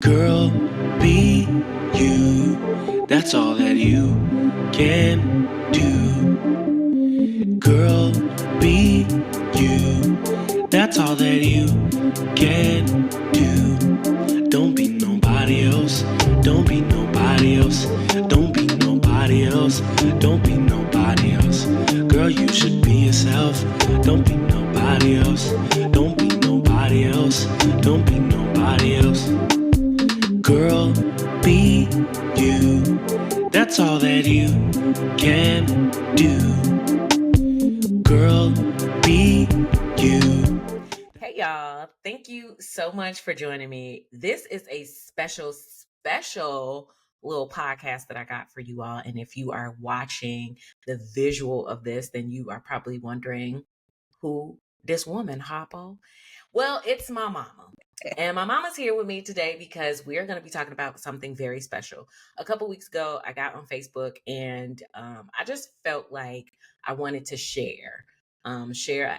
Girl, be you. That's all that you can do. Girl, be you. That's all that you can do. Don't be nobody else. Don't be nobody else. Don't be nobody else. Don't be nobody else. Girl, you should be yourself. Don't be nobody else. Don't be nobody else. Don't be nobody else. Girl, be you. That's all that you can do. Girl, be you. Hey, y'all. Thank you so much for joining me. This is a special little podcast that I got for you all. And if you are watching the visual of this, then you are probably wondering who this woman, Hoppo. Well, it's my mama. And my mama's here with me today because we're going to be talking about something very special. A couple weeks ago, I got on Facebook and I just felt like I wanted to share an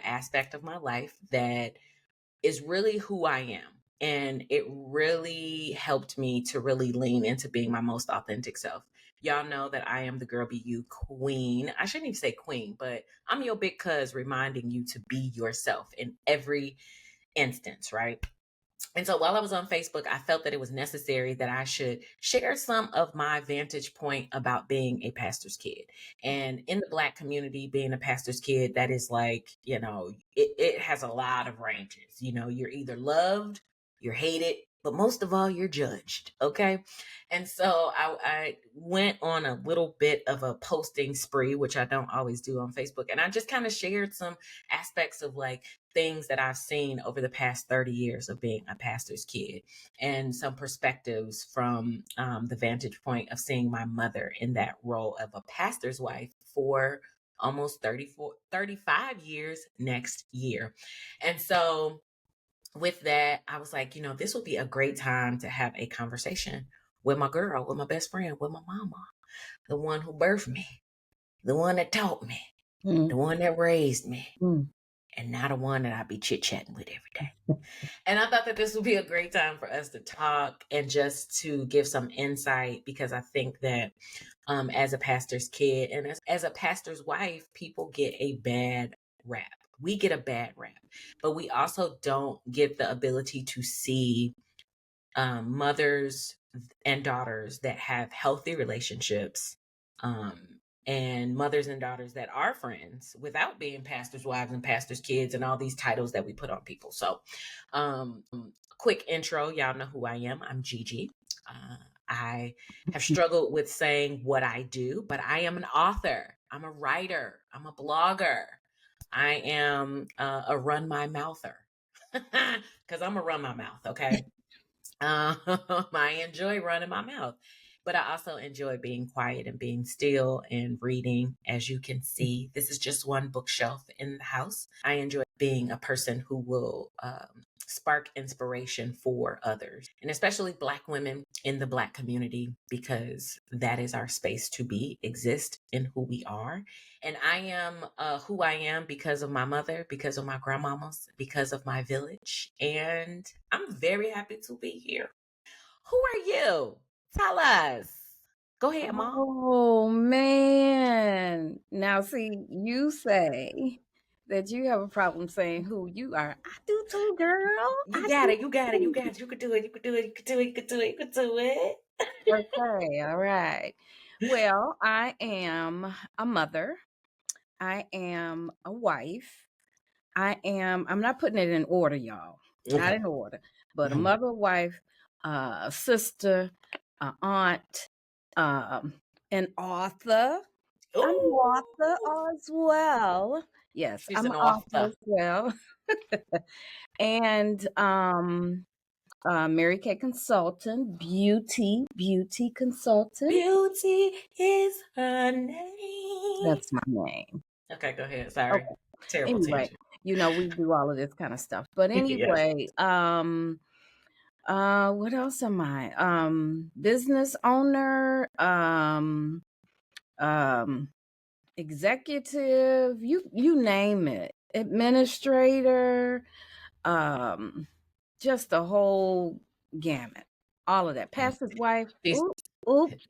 aspect of my life that is really who I am. And it really helped me to really lean into being my most authentic self. Y'all know that I am the Girl Be You queen. I shouldn't even say queen, but I'm your big cuz reminding you to be yourself in every instance, right? And so while I was on Facebook, I felt that it was necessary that I should share some of my vantage point about being a pastor's kid. And in the Black community, being a pastor's kid, that is like, it has a lot of ranges. You're either loved, you're hated, but most of all, you're judged. Okay. And so I went on a little bit of a posting spree, which I don't always do on Facebook. And I just kind of shared some aspects of like things that I've seen over the past 30 years of being a pastor's kid and some perspectives from the vantage point of seeing my mother in that role of a pastor's wife for almost 35 years next year. And so with that, I was like, this would be a great time to have a conversation with my girl, with my best friend, with my mama, the one who birthed me, the one that taught me, the one that raised me, and not the one that I be chit-chatting with every day. And I thought that this would be a great time for us to talk and just to give some insight, because I think that as a pastor's kid and as a pastor's wife, people get a bad rap. We get a bad rap, but we also don't get the ability to see mothers and daughters that have healthy relationships, and mothers and daughters that are friends without being pastors' wives and pastors' kids and all these titles that we put on people. So, quick intro, y'all know who I am. I'm Gigi. I have struggled with saying what I do, but I am an author. I'm a writer. I'm a blogger. I am a run my mouther because I'm a run my mouth. Okay. I enjoy running my mouth, but I also enjoy being quiet and being still and reading. As you can see, this is just one bookshelf in the house. I enjoy being a person who will spark inspiration for others, and especially Black women in the Black community, because that is our space to exist in who we are. And I am who I am because of my mother, because of my grandmamas, because of my village. And I'm very happy to be here. Who are you? Tell us. Go ahead, Mom. Oh man. Now see, you say that you have a problem saying who you are. I do too, girl. You I got do it. You got it. You too. got it. You could do it. You could do it. You could do it. You could do it. You could do it. Okay, all right. Well, I am a mother. I am a wife. I'm not putting it in order, y'all. Not Okay. in order, but a Mhm. mother, wife, a sister, a aunt, um, an author. I'm an author Ooh. as well. Yes, She's I'm an an author author. as well. And Mary Kay consultant, beauty consultant. Beauty is her name. That's my name. Okay, go ahead. Sorry. Okay. Terrible Anyway, tangent. we do all of this kind of stuff. But Yes. anyway, what else am I? Business owner, um, executive, you name it, administrator, just the whole gamut, all of that. Mm. Pastor's wife. She's- Oops, oops,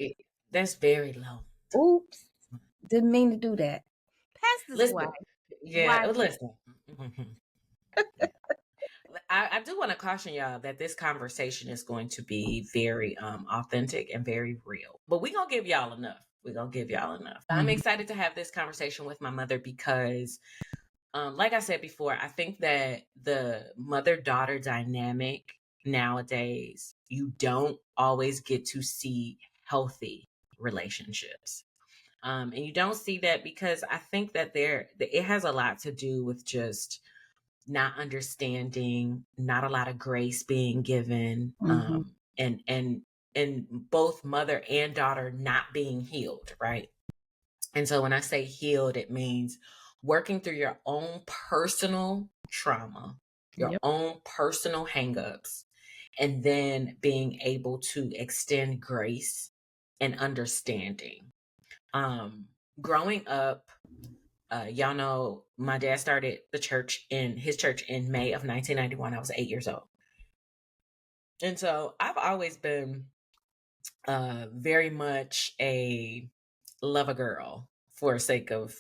That's very low. oops. Didn't mean to do that. Pastor's Listen, wife. yeah, Wife. listen. I do want to caution y'all that this conversation is going to be very authentic and very real. But we're gonna give y'all enough. We're gonna give y'all enough. I'm excited to have this conversation with my mother because like I said before, I think that the mother-daughter dynamic nowadays, you don't always get to see healthy relationships. And you don't see that because I think that it has a lot to do with just not understanding, not a lot of grace being given, Mm-hmm. and both mother and daughter not being healed, right? And so when I say healed, it means working through your own personal trauma, your Yep. own personal hangups, and then being able to extend grace and understanding. Growing up, y'all know my dad started his church in May of 1991. I was 8 years old. And so I've always been very much a love a girl for sake of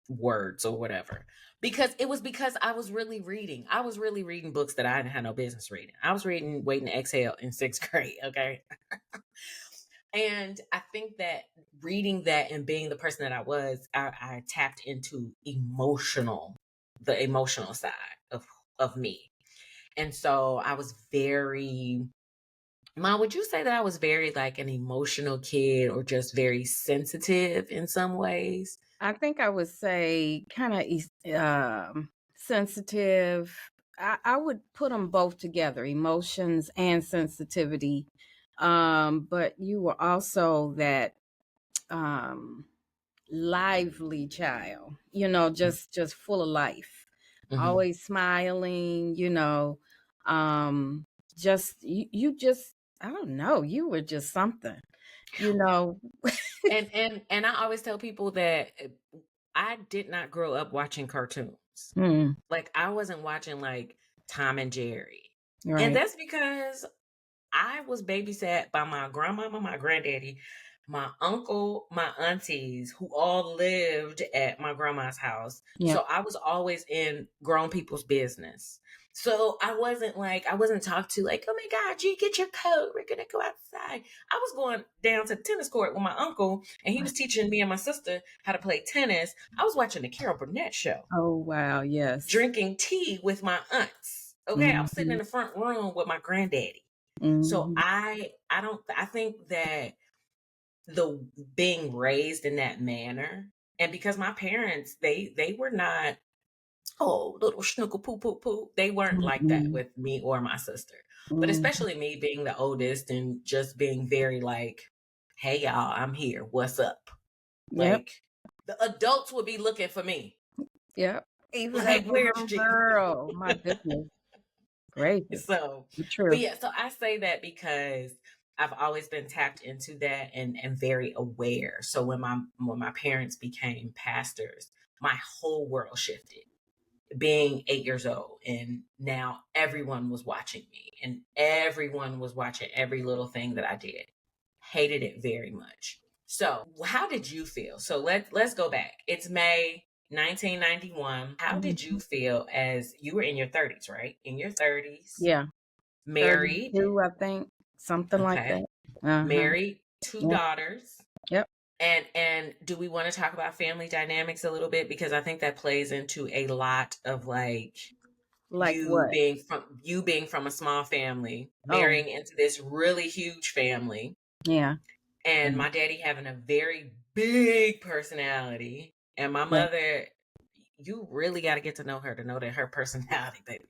words or whatever. Because I was really reading. I was really reading books that I didn't have no business reading. I was reading Waiting to Exhale in sixth grade, okay? And I think that reading that and being the person that I was, I tapped into the emotional side of me. And so I was very, Mom, would you say that I was very like an emotional kid or just very sensitive in some ways? I think I would say kind of sensitive. I would put them both together, emotions and sensitivity. But you were also that um, lively child, just full of life, Mm-hmm. always smiling, just you just I don't know, you were just something, you know. And I always tell people that I did not grow up watching cartoons. Hmm, Like I wasn't watching like Tom and Jerry. And right. that's because I was babysat by my grandmama, my granddaddy, my uncle, my aunties, who all lived at my grandma's house. Yep. So I was always in grown people's business. So I wasn't talked to like, oh my God, G, get your coat. We're gonna go outside. I was going down to the tennis court with my uncle, and he was teaching me and my sister how to play tennis. I was watching the Carol Burnett show, Oh wow, yes. drinking tea with my aunts. Okay, I was sitting Hmm. in the front room with my granddaddy. So Hmm. I think that the being raised in that manner, and because my parents, they were not, oh, little schnookle poo poo poo. They weren't like that Hmm. with me or my sister. But Hmm. especially me being the oldest and just being very like, hey y'all, I'm here. What's up? Yep. Like the adults would be looking for me. Yep. Even as Like, a where's little G? girl, my goodness gracious. So, The but truth. yeah, so I say that because I've always been tapped into that and very aware. So when my parents became pastors, my whole world shifted. Being 8 years old, and now everyone was watching me, and everyone was watching every little thing that I did. Hated it very much. So, how did you feel? So let's go back. It's May 1991. How did you Mhm. feel as you were in your 30s, right? In your 30s, Yeah. married, 32, I think. Something like okay? that. Uh-huh. Married, two Yep. daughters. Yep. And do we want to talk about family dynamics a little bit, because I think that plays into a lot of like Like what? you being from a small family, Oh, marrying into this really huge family, yeah. and Yeah. my daddy having a very big personality, and my Yeah. mother, you really got to get to know her to know that her personality, baby.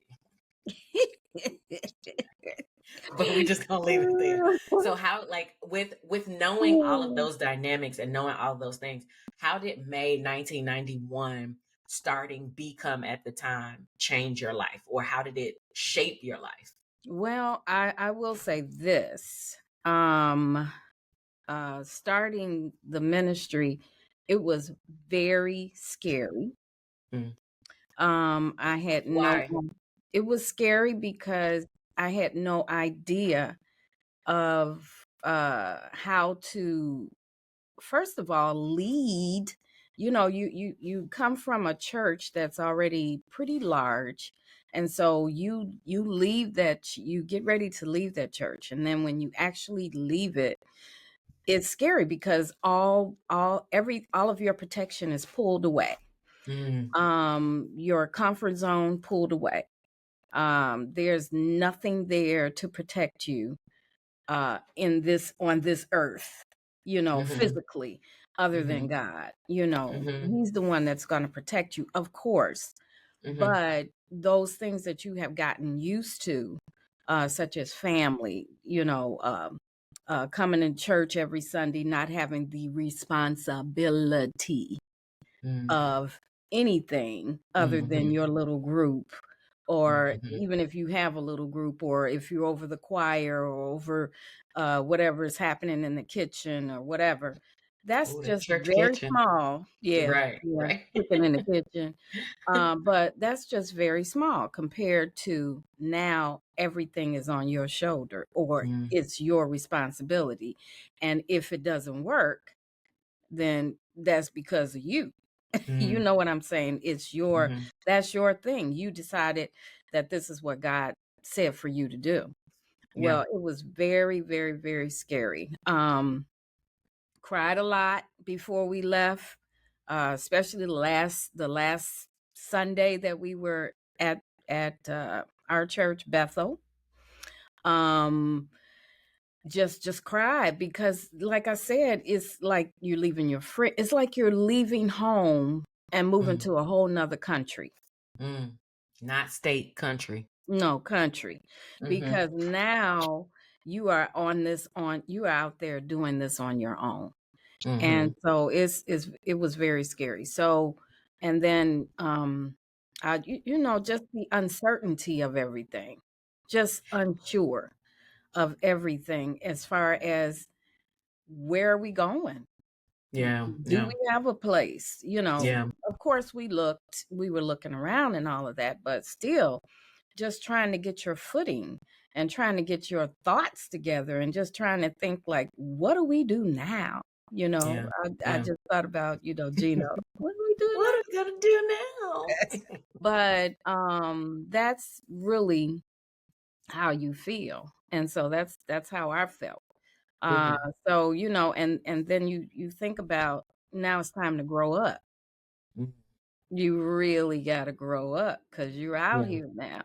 But we just gonna leave it there. So how, like, with knowing all of those dynamics and knowing all of those things, how did May 1991 starting Become at the time change your life, or how did it shape your life? Well, I will say this. Um Starting the ministry, it was very scary. Mm. I had no Why? It was scary because I had no idea of how to, first of all, lead. You come from a church that's already pretty large, and so you leave that, you get ready to leave that church, and then when you actually leave it, it's scary because all of your protection is pulled away. Mm, Your comfort zone pulled away. There's nothing there to protect you in this on this earth, mhm, physically, other than mhm, God. mhm, He's the one that's going to protect you, of course. mhm. But those things that you have gotten used to, such as family, coming in church every Sunday, not having the responsibility Mm, of anything other than mhm, your little group, or mhm. even if you have a little group, or if you're over the choir, or over whatever is happening in the kitchen or whatever. That's Oh, that just church very kitchen. small. Yeah, Right, yeah, right. cooking in the kitchen. But that's just very small compared to now everything is on your shoulder, or Mm, it's your responsibility. And if it doesn't work, then that's because of you. You mm, know what I'm saying? mhm. That's your thing. You decided that this is what God said for you to do. Yeah. Well, it was very, very, very scary. Cried a lot before we left, especially the last Sunday that we were at our church, Bethel. Um, just cried because, like I said, it's like you're leaving your friend. It's like you're leaving home and moving Mm, to a whole nother country. mm. Not state, country. No, country. Mhm, Because now you are out there doing this on your own. And mhm. so it was very scary. So, and then just the uncertainty of everything. Just unsure of everything as far as where are we going? Yeah, Do yeah, we have a place? yeah, Of course we were looking around and all of that, but still just trying to get your footing and trying to get your thoughts together and just trying to think like, what do we do now? yeah, I yeah. just thought about, Gina, what do we do What now? are we gonna do now? But that's really how you feel. And so that's how I felt. Uh, Mhm, so, and then you think about, now it's time to grow up. mm. You really got to grow up because you're out Yeah, here now,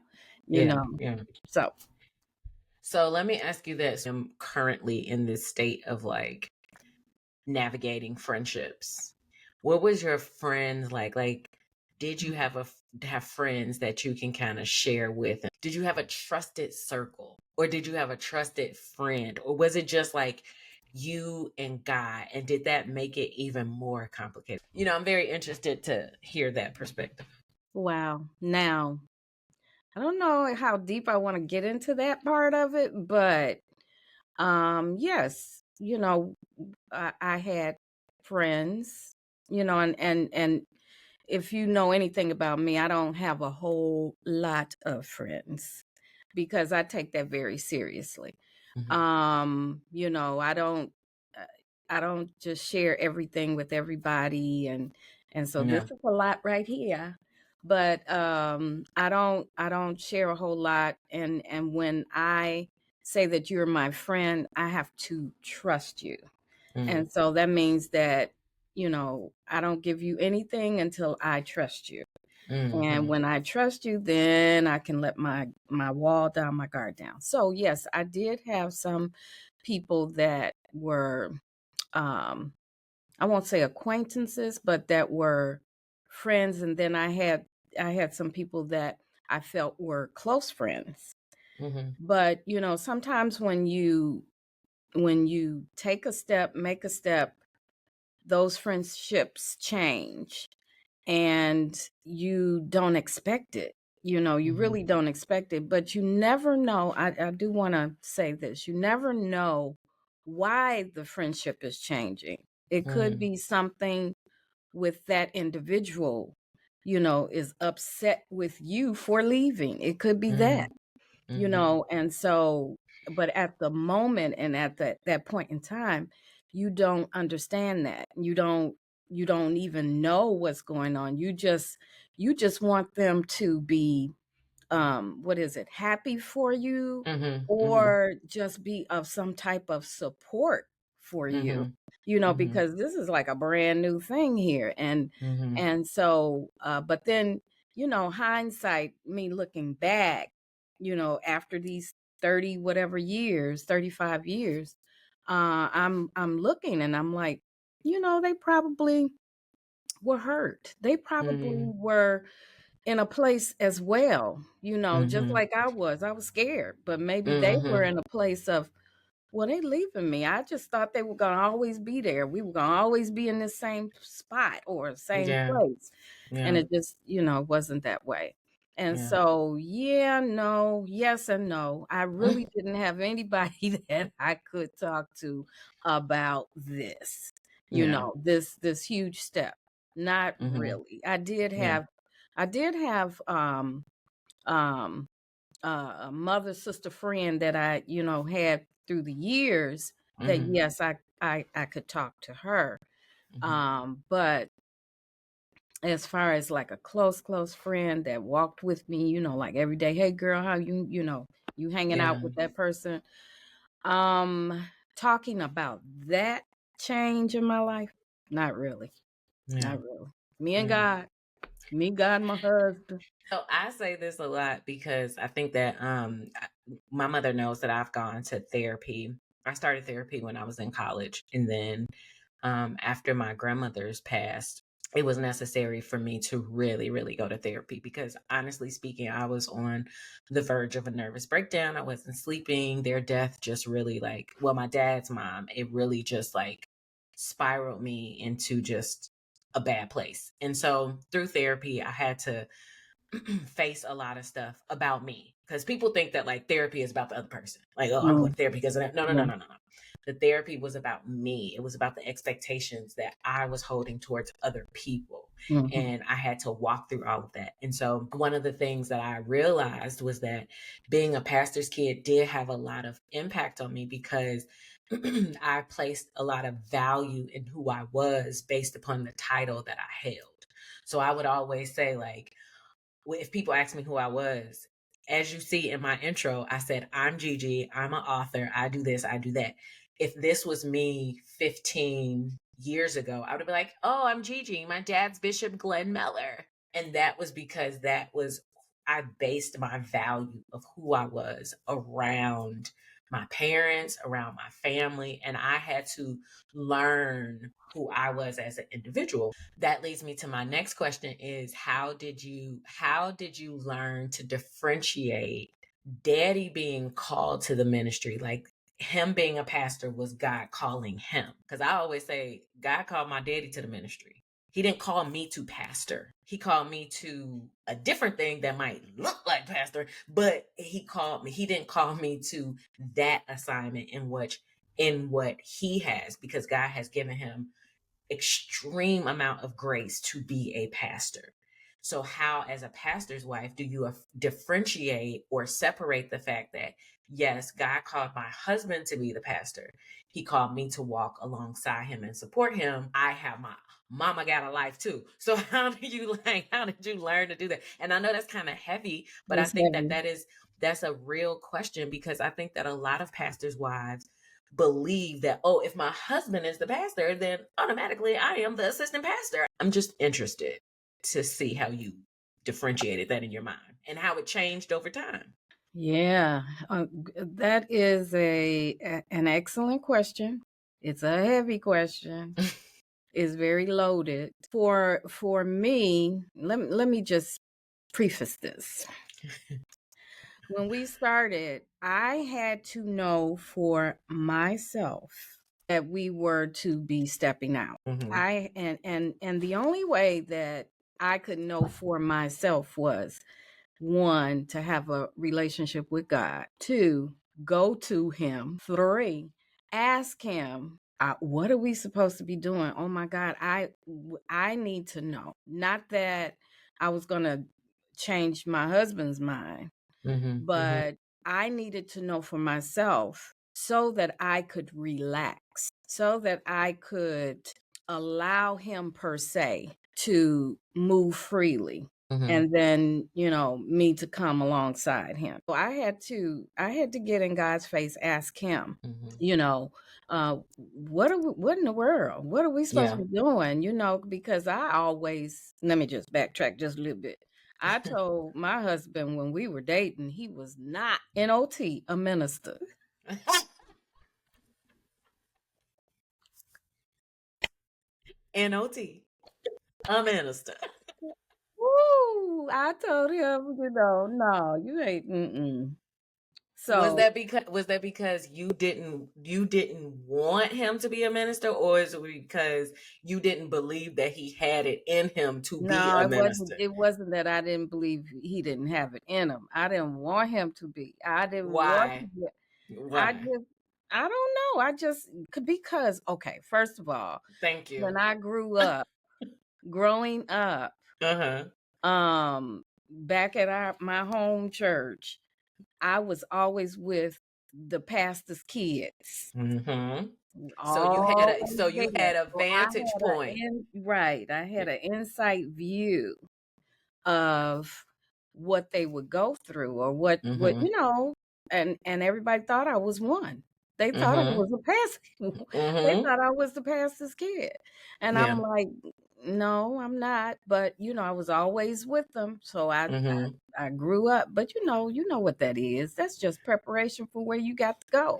you yeah, know. yeah. So, So let me ask you this. I'm currently in this state of like navigating friendships. What was your friends like? Like, did you have friends that you can kind of share with? Did you have a trusted circle, or did you have a trusted friend, or was it just like you and God? And did that make it even more complicated? I'm very interested to hear that perspective. wow. Now, I don't know how deep I want to get into that part of it, but yes, I had friends, and if you know anything about me, I don't have a whole lot of friends because I take that very seriously. Hmm. I don't uh, I don't just share everything with everybody, and so this Yeah. is a lot right here. But I don't share a whole lot, and when I say that you're my friend, I have to trust you. Mm-hmm. And so that means that, I don't give you anything until I trust you. And Mm-hmm. when I trust you, then I can let my wall down, my guard down. So yes, I did have some people that were um I won't say acquaintances, but that were friends, and then I had some people that I felt were close friends. Mm-hmm. But, sometimes when you take a step, make a step, those friendships change and you don't expect it. You Mm-hmm. really don't expect it, but you never know. I do want to say this, you never know why the friendship is changing. It could Mm-hmm. be something with that individual, is upset with you for leaving. It could be that, Mm-hmm. and so, but at the moment and at that point in time, you don't understand that. You don't even know what's going on. You just want them to be, what is it, happy for you, Mm-hmm. or just be of some type of support for you, Mm-hmm. Mm-hmm. because this is like a brand new thing here. and Mm-hmm. and so but then, hindsight, me looking back, after these 30 whatever years, 35 years, I'm looking and I'm like, they probably were hurt. They probably Mm-hmm. were in a place as well, just Mm-hmm. like I was scared, but maybe they were Mm-hmm. in a place of, well, they leaving me. I just thought they were going to always be there. We were going to always be in the same spot or same Yeah. place. And Yeah. it just, wasn't that way. And Yeah. so, yeah, no, yes and no. I really didn't have anybody that I could talk to about this, Yeah. this huge step. Not Mm-hmm. really. I did have um a mother sister friend that I had through the years, that Mm-hmm. yes, I could talk to her. Mm-hmm. But as far as like a close friend that walked with me, like every day, hey girl, how you hanging out Yeah. with that person, um talking about that change in my life, not really. Yeah. Not really. Me and Yeah. God. Me, God, my husband. So I say this a lot because I think that my mother knows that I've gone to therapy. I started therapy when I was in college, and then after my grandmother's passed, it was necessary for me to really, really go to therapy because honestly speaking, I was on the verge of a nervous breakdown. I wasn't sleeping. Their death just really my dad's mom, it really just spiraled me into just a bad place. And so through therapy, I had to face a lot of stuff about me because people think that therapy is about the other person. Like, oh, I'm going Mm, to therapy because of that. No, no, no, yeah. no, no, no. The therapy was about me. It was about the expectations that I was holding towards other people. Mhm. And I had to walk through all of that. And so one of the things that I realized was that being a pastor's kid did have a lot of impact on me because I placed a lot of value in who I was based upon the title that I held. So I would always say, if people ask me who I was, as you see in my intro, I said, I'm Gigi, I'm an author, I do this, I do that. If this was me 15 years ago, I would be like, oh, I'm Gigi, my dad's Bishop Glenn Mellor. And that was because I based my value of who I was around my parents, around my family, and I had to learn who I was as an individual. That leads me to my next question is how did you learn to differentiate daddy being called to the ministry, like him being a pastor was God calling him? Because I always say God called my daddy to the ministry. He didn't call me to pastor. He called me to a different thing that might look like pastor, but he didn't call me to that assignment in what he has, because God has given him extreme amount of grace to be a pastor. So how, as a pastor's wife, do you differentiate or separate the fact that, yes, God called my husband to be the pastor. He called me to walk alongside him and support him. I have my mama got a life too. So how did you learn to do that? And I know that's kind of heavy, but I It's think that heavy. that's a real question, because I think that a lot of pastors' wives believe that, oh, if my husband is the pastor, then automatically I am the assistant pastor. I'm just interested to see how you differentiated that in your mind and how it changed over time. Yeah, that is an excellent question. It's a heavy question. It's very loaded. For me, let me just preface this. When we started, I had to know for myself that we were to be stepping out. Mm-hmm. And the only way that I could know for myself was, one, to have a relationship with God; two, go to him; three, ask him, what are we supposed to be doing? Oh my God, I need to know. Not that I was going to change my husband's mind, Mm-hmm. Mm-hmm. but I needed to know for myself so that I could relax, so that I could allow him per se to move freely. And then, me to come alongside him. So I had to get in God's face, ask him, you know, what in the world? What are we supposed to be doing? Because let me just backtrack just a little bit. I told my husband when we were dating, he was not NOT, a minister. NOT, a minister. Woo! I told him, no, you ain't. Was So that because you didn't want him to be a minister, or is it because you didn't believe that he had it in him to be no, a it wasn't. minister? It wasn't that I didn't believe he didn't have it in him. I didn't want him to be. I didn't want to Why? be. I Why? just, I don't know. I just because okay. First of all, Thank you. when I growing up, back at my home church, I was always with the pastor's kids. So you had a Always there. So vantage point. I had an insight view of what they would go through or what and everybody thought I was one. They thought I was a pastor. They thought I was the pastor's kid. And Yeah. I'm like, no, I'm not. But I was always with them. So I grew up. But you know what that is. That's just preparation for where you got to go.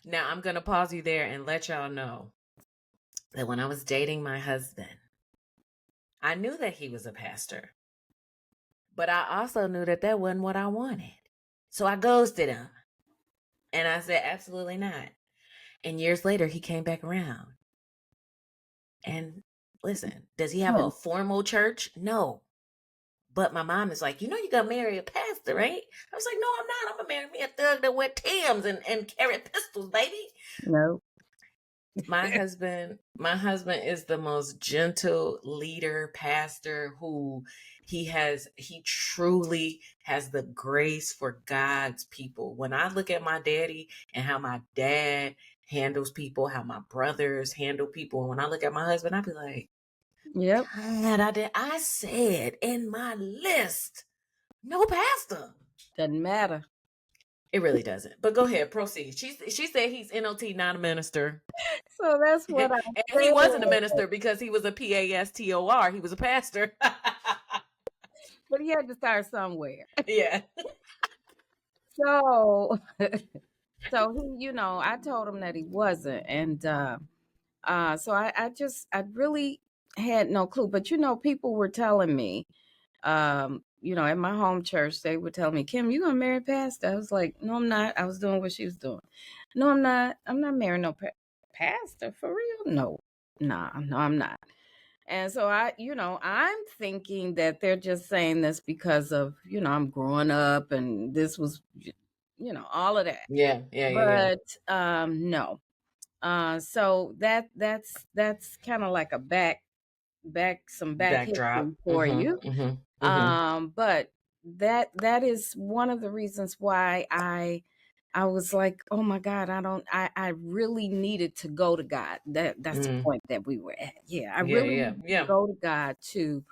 Now I'm gonna pause you there and let y'all know that when I was dating my husband, I knew that he was a pastor. But I also knew that wasn't what I wanted. So I ghosted him. And I said, absolutely not. And years later, he came back around. And listen, does he have a formal church? No. But my mom is like, you gotta marry a pastor, right? I was like, no, I'm not. I'm gonna marry me a thug that wear Timbs and carry pistols, baby. No. My husband is the most gentle leader, pastor who he truly has the grace for God's people. When I look at my daddy and how my dad handles people, how my brothers handle people, and when I look at my husband, I be like, yep. God, I said in my list, no pastor. Doesn't matter. It really doesn't. But go ahead, proceed. She said he's NOT, not a minister. So that's what I And said. he wasn't a minister because he was a PASTOR. He was a pastor. But he had to start somewhere. Yeah. So he, I told him that he wasn't. And so I really had no clue. But people were telling me, at my home church, they would tell me, Kim, you gonna marry a pastor? I was like, no, I'm not. I was doing what she was doing. No, I'm not. I'm not marrying no pastor for real. No, no, I'm not. And so I'm thinking that they're just saying this because of, I'm growing up and this was, all of that. Yeah. But no. So that's kind of like a back backdrop history for you. But that is one of the reasons why I was like, oh my God, I really needed to go to God. That's the point that we were at. Yeah. I really needed to go to God to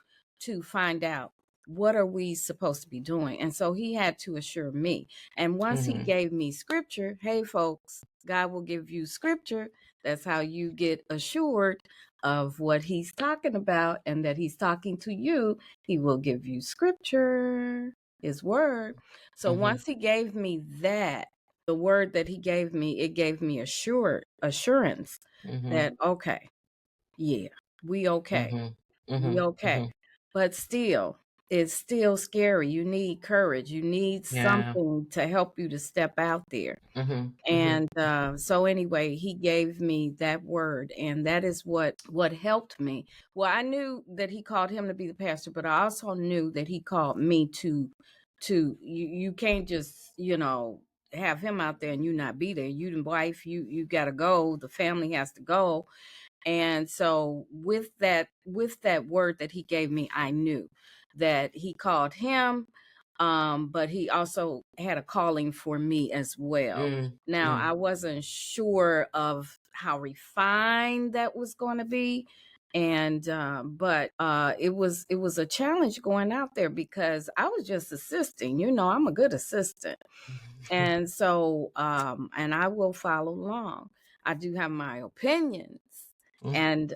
find out what are we supposed to be doing. And so he had to assure me. And once he gave me scripture, hey folks, God will give you scripture. That's how you get assured of what he's talking about and that he's talking to you. He will give you scripture, his word. So once he gave me that, the word that he gave me, it gave me assurance that, okay, yeah, we okay. We okay. But still, it's still scary. You need courage. You need something to help you to step out there. And so anyway, he gave me that word, and that is what helped me. Well, I knew that he called him to be the pastor, but I also knew that he called me to you can't just, have him out there and you not be there. You the wife, you got to go. The family has to go. And so with that word that he gave me, I knew that he called him But he also had a calling for me as well. Now, I wasn't sure of how refined that was going to be. And but it was a challenge going out there because I was just assisting. I'm a good assistant. And so and I will follow along. I do have my opinions. And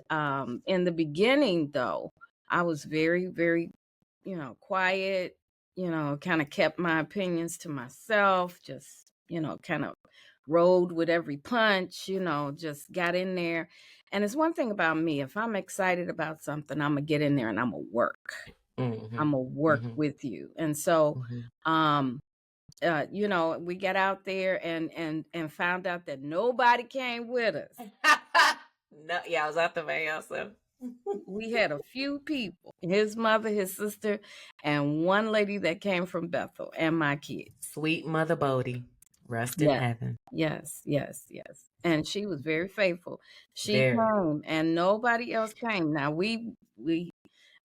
in the beginning, though, I was very, very, quiet, kind of kept my opinions to myself, just, kind of rode with every punch, just got in there. And it's one thing about me, if I'm excited about something, I'm gonna get in there and I'm gonna work. I'm gonna work with you. And so we got out there and found out that nobody came with us. No, yeah, I was out there by yourself. We had a few people, his mother, his sister, and one lady that came from Bethel, and my kids. Sweet Mother Bodie, rest in heaven. Yes. And she was very faithful. She came and nobody else came. Now we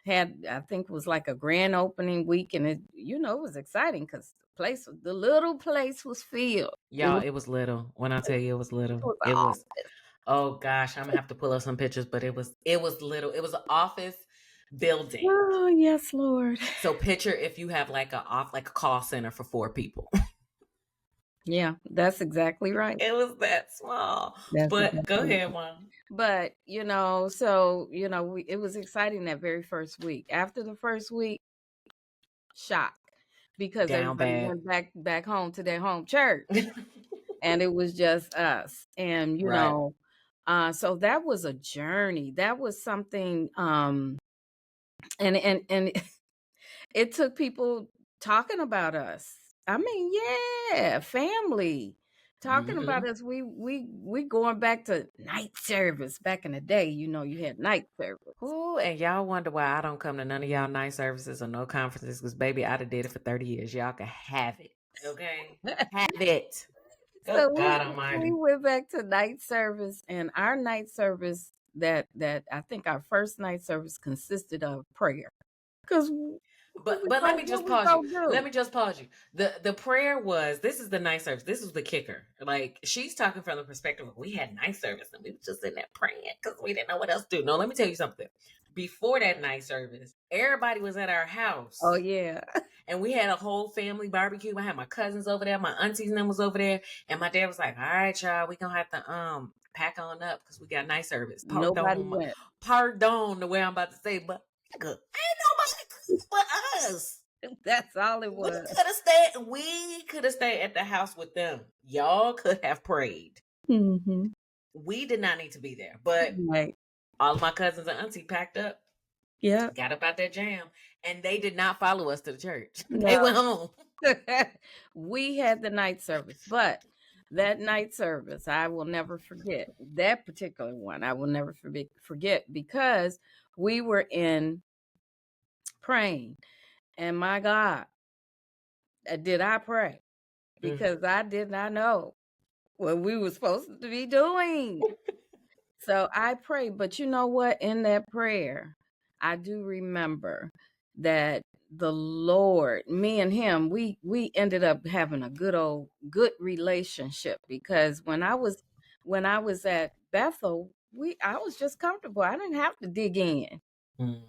had, I think it was like a grand opening week, and it was exciting because the little place was filled. Y'all, it was little. When I tell you it was little, it was oh gosh, I'm gonna have to pull up some pictures, but it was little. It was an office building. Oh yes, Lord. So picture if you have like a call center for 4 people. Yeah, that's exactly right. It was that small. But go ahead, Mom. But it was exciting that very first week. After the first week, shock, because everybody went back home to their home church, and it was just us. And so that was a journey. That was something. And it took people talking about us. I mean, yeah, family talking about us. We going back to night service. Back in the day, you had night service. Ooh, and y'all wonder why I don't come to none of y'all night services or no conferences, because baby, I done did it for 30 years. Y'all can have it. Okay? Have it. So God Almighty. We went back to night service, and our night service that I think our first night service consisted of prayer. But let me just pause you. Let me just pause you. The prayer was, this is the night service. This was the kicker. Like, she's talking from the perspective of, we had night service and we were just sitting there praying because we didn't know what else to do. No, let me tell you something. Before that night service, everybody was at our house. Oh yeah. And we had a whole family barbecue. I had my cousins over there, my aunties and them was over there, and my dad was like, "All right, y'all, we gonna have to pack on up because we got night service." Pardon the way I'm about to say, but ain't nobody but us. That's all it was. We could have stayed at the house with them. Y'all could have prayed. We did not need to be there, but all of my cousins and auntie packed up. Yeah, got up out that jam, and they did not follow us to the church. No. They went home. We had the night service, but that night service, I will never forget. That particular one, I will never forget, because we were in praying, and my God, did I pray? Because I did not know what we were supposed to be doing. So I prayed, but you know what? In that prayer, I do remember that the Lord, me and him, we ended up having a good relationship, because when I was at Bethel, I was just comfortable. I didn't have to dig in. I didn't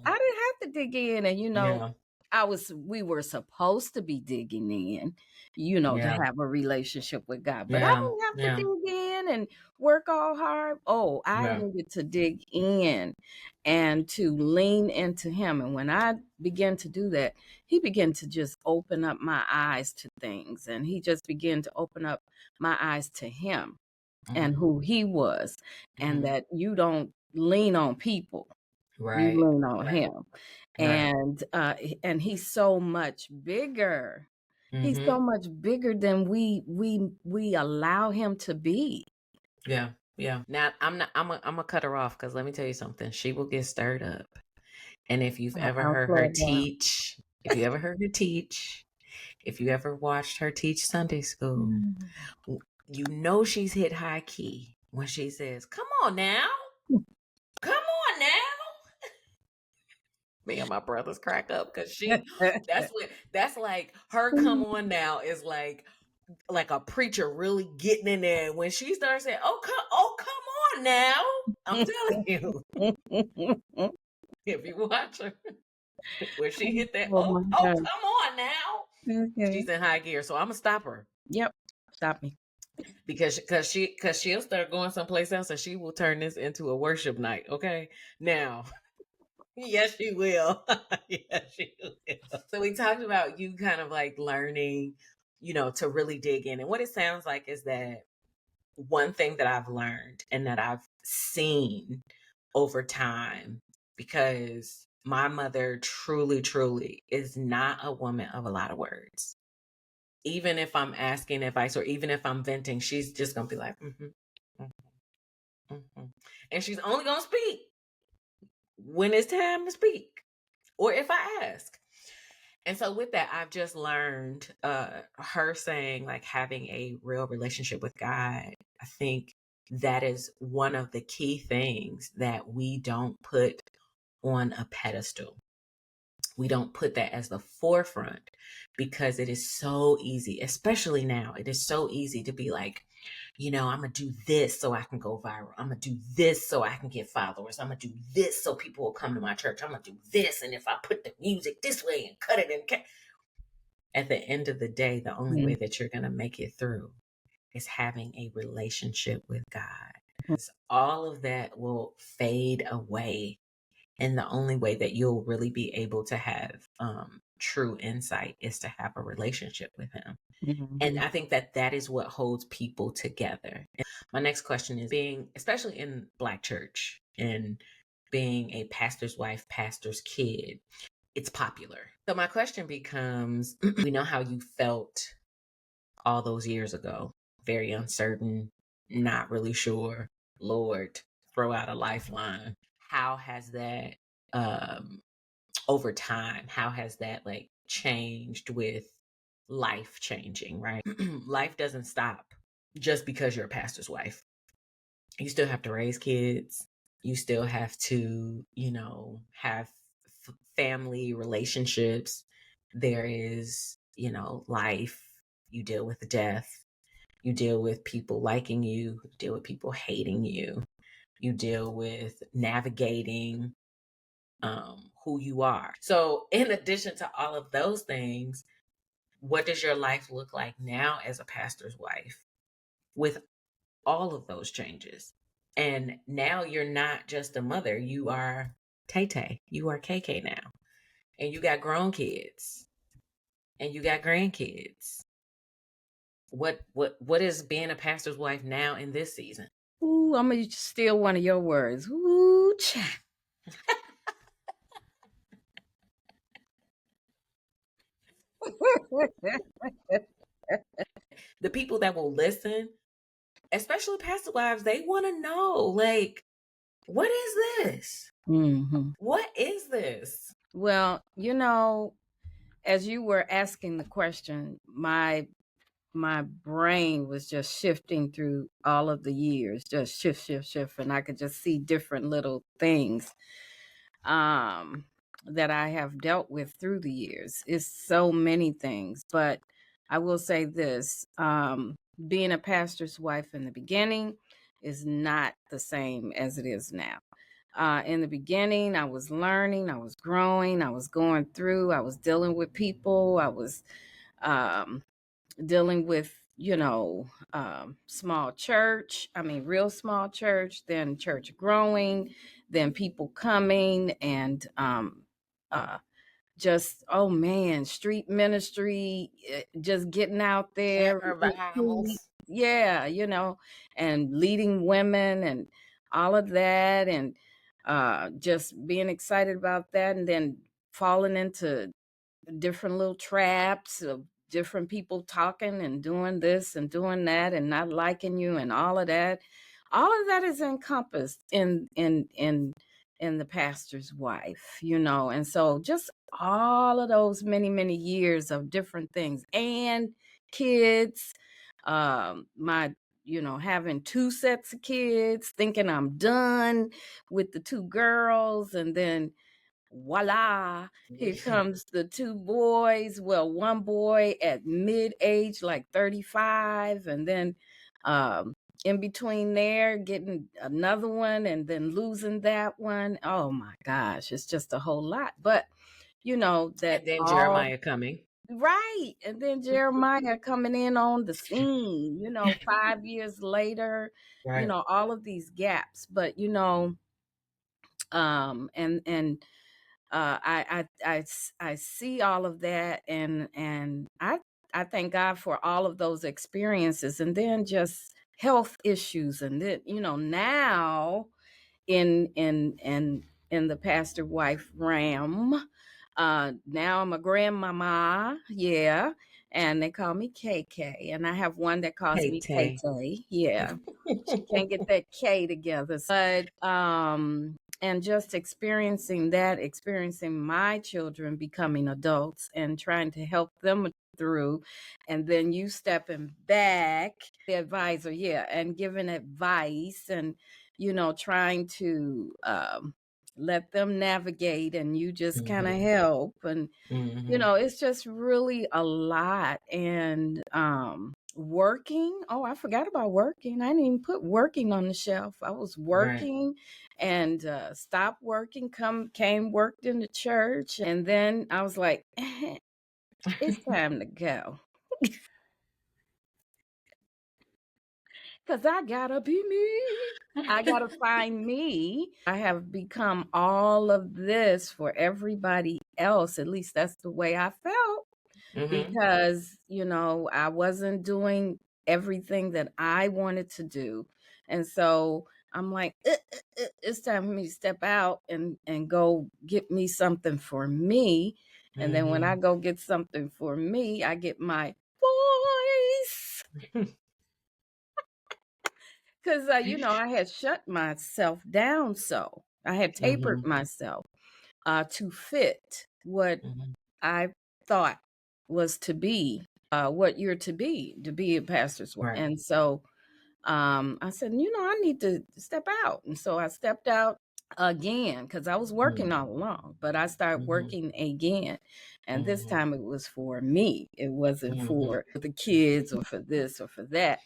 have to dig in, and we were supposed to be digging in, to have a relationship with God. But I didn't have to dig in and work all hard. Oh, I needed to dig in and to lean into him. And when I began to do that, he began to just open up my eyes to things. And he just began to open up my eyes to him and who he was. And that you don't lean on people. Right. You lean on him. Right. And he's so much bigger. He's so much bigger than we allow him to be. Yeah. Now I'm gonna cut her off, because let me tell you something. She will get stirred up. And if you've ever heard her teach, if you ever watched her teach Sunday school, she's hit high key when she says, "Come on now. Come on now." Me and my brothers crack up because that's like her come on now is like a preacher really getting in there. When she starts saying, come on now. I'm telling you, if you watch her, where she hit that, Oh my God. come on now. Okay. She's in high gear. So I'm gonna stop her. Yep. Stop me. Because she'll start going someplace else and she will turn this into a worship night. Okay. Now, yes, she will. Yes, she will. So we talked about you kind of like learning, to really dig in. And what it sounds like is that one thing that I've learned and that I've seen over time, because my mother truly, truly is not a woman of a lot of words. Even if I'm asking advice or even if I'm venting, she's just going to be like, and she's only going to speak when it's time to speak or if I ask. And so with that, I've just learned her saying like having a real relationship with God. I think that is one of the key things that we don't put on a pedestal. We don't put that as the forefront because it is so easy, especially now. It is so easy to be like, I'm going to do this so I can go viral. I'm going to do this so I can get followers. I'm going to do this so people will come to my church. I'm going to do this. And if I put the music this way and cut it and at the end of the day, the only way that you're going to make it through is having a relationship with God. All of that will fade away. And the only way that you'll really be able to have true insight is to have a relationship with him. And I think that is what holds people together. And my next question is especially in Black church and being a pastor's wife, pastor's kid, it's popular. So my question becomes, we know how you felt all those years ago, very uncertain, not really sure, Lord, throw out a lifeline. How has that, over time, how has that like changed with life changing, right? Life doesn't stop just because you're a pastor's wife. You still have to raise kids. You still have to, have family relationships. There is, life. You deal with death. You deal with people liking you. You deal with people hating you. You deal with navigating who you are. So in addition to all of those things, what does your life look like now as a pastor's wife with all of those changes? And now you're not just a mother, you are Tay Tay, you are KK now. And you got grown kids and you got grandkids. What is being a pastor's wife now in this season? Ooh, I'm gonna steal one of your words. Ooh, cha. The people that will listen, especially pastor wives, they want to know, like, what is this? What is this? Well, as you were asking the question, my brain was just shifting through all of the years, just shift, and I could just see different little things that I have dealt with through the years. It's so many things, but I will say this, being a pastor's wife in the beginning is not the same as it is now. In the beginning, I was learning, I was growing, I was going through, I was dealing with people, I was dealing with, small church, real small church, then church growing, then people coming and just, oh man, street ministry, just getting out there. Revivals. Yeah, and leading women and all of that, and just being excited about that, and then falling into different little traps of different people talking and doing this and doing that and not liking you and all of that. All of that is encompassed in the pastor's wife, and so just all of those many years of different things and kids, my having two sets of kids, thinking I'm done with the two girls, and then voila, here comes the two boys. Well, one boy at mid-age, like 35, and then in between there, getting another one and then losing that one. Oh my gosh, it's just a whole lot. But that And then all Jeremiah coming. right. And then Jeremiah coming in on the scene, 5 years later, Right. all of these gaps. But and I see all of that, and I thank God for all of those experiences, and then just health issues, and then now in the pastor wife realm, now I'm a grandmama, yeah, and they call me KK, and I have one that calls Hey, me Tay. KK, yeah. She can't get that K together. But and just experiencing my children becoming adults and trying to help them through, and then you stepping back, the advisor, yeah, and giving advice, and trying to let them navigate, and you just kind of help, and it's just really a lot. And working, oh, I forgot about working. I didn't even put working on the shelf. I was Right. working and stopped working, came worked in the church, and then I was like, it's time to go, because I gotta be me. I gotta find me. I have become all of this for everybody else. At least that's the way I felt, because I wasn't doing everything that I wanted to do. And so I'm like, it's time for me to step out and go get me something for me. And then when I go get something for me, I get my voice. Because I had shut myself down, so I had tapered myself to fit what I thought was to be, what you're to be a pastor's wife. Right. And so I said, I need to step out. And so I stepped out again, because I was working all along, but I started working again. And this time it was for me. It wasn't for the kids or for this or for that.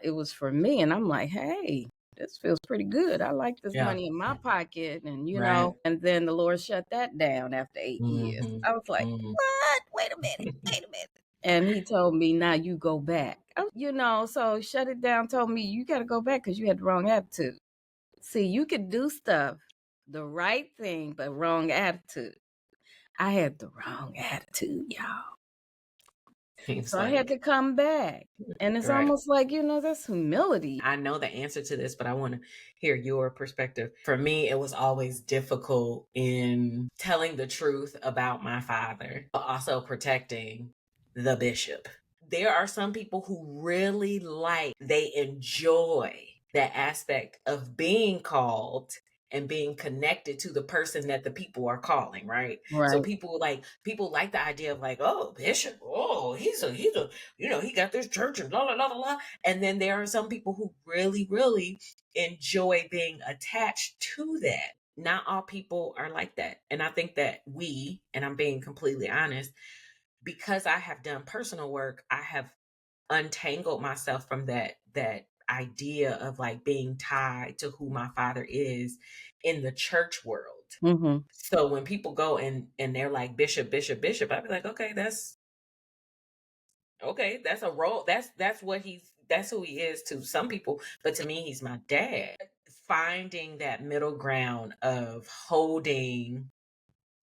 It was for me. And I'm like, hey, this feels pretty good. I like this Yeah. money in my pocket. And, Right. and then the Lord shut that down after 8 years. I was like, what? Wait a minute. Wait a minute. And he told me, now you go back. So shut it down, told me, you got to go back because you had the wrong attitude. See, you could do stuff, the right thing, but wrong attitude. I had the wrong attitude, y'all. So I had to come back. And it's almost like, that's humility. I know the answer to this, but I want to hear your perspective. For me, it was always difficult in telling the truth about my father, but also protecting the bishop. There are some people who really they enjoy that aspect of being called and being connected to the person that the people are calling, right? So Right. people like the idea of like, oh, bishop, oh, he's a, he got this church and blah, blah, blah, blah. And then there are some people who really, really enjoy being attached to that. Not all people are like that. And I think that and I'm being completely honest, because I have done personal work, I have untangled myself from that idea of like being tied to who my father is in the church world. So when people go and they're like bishop, bishop, bishop, I'd be like, okay, that's a role. That's who he is to some people, but to me, he's my dad. Finding that middle ground of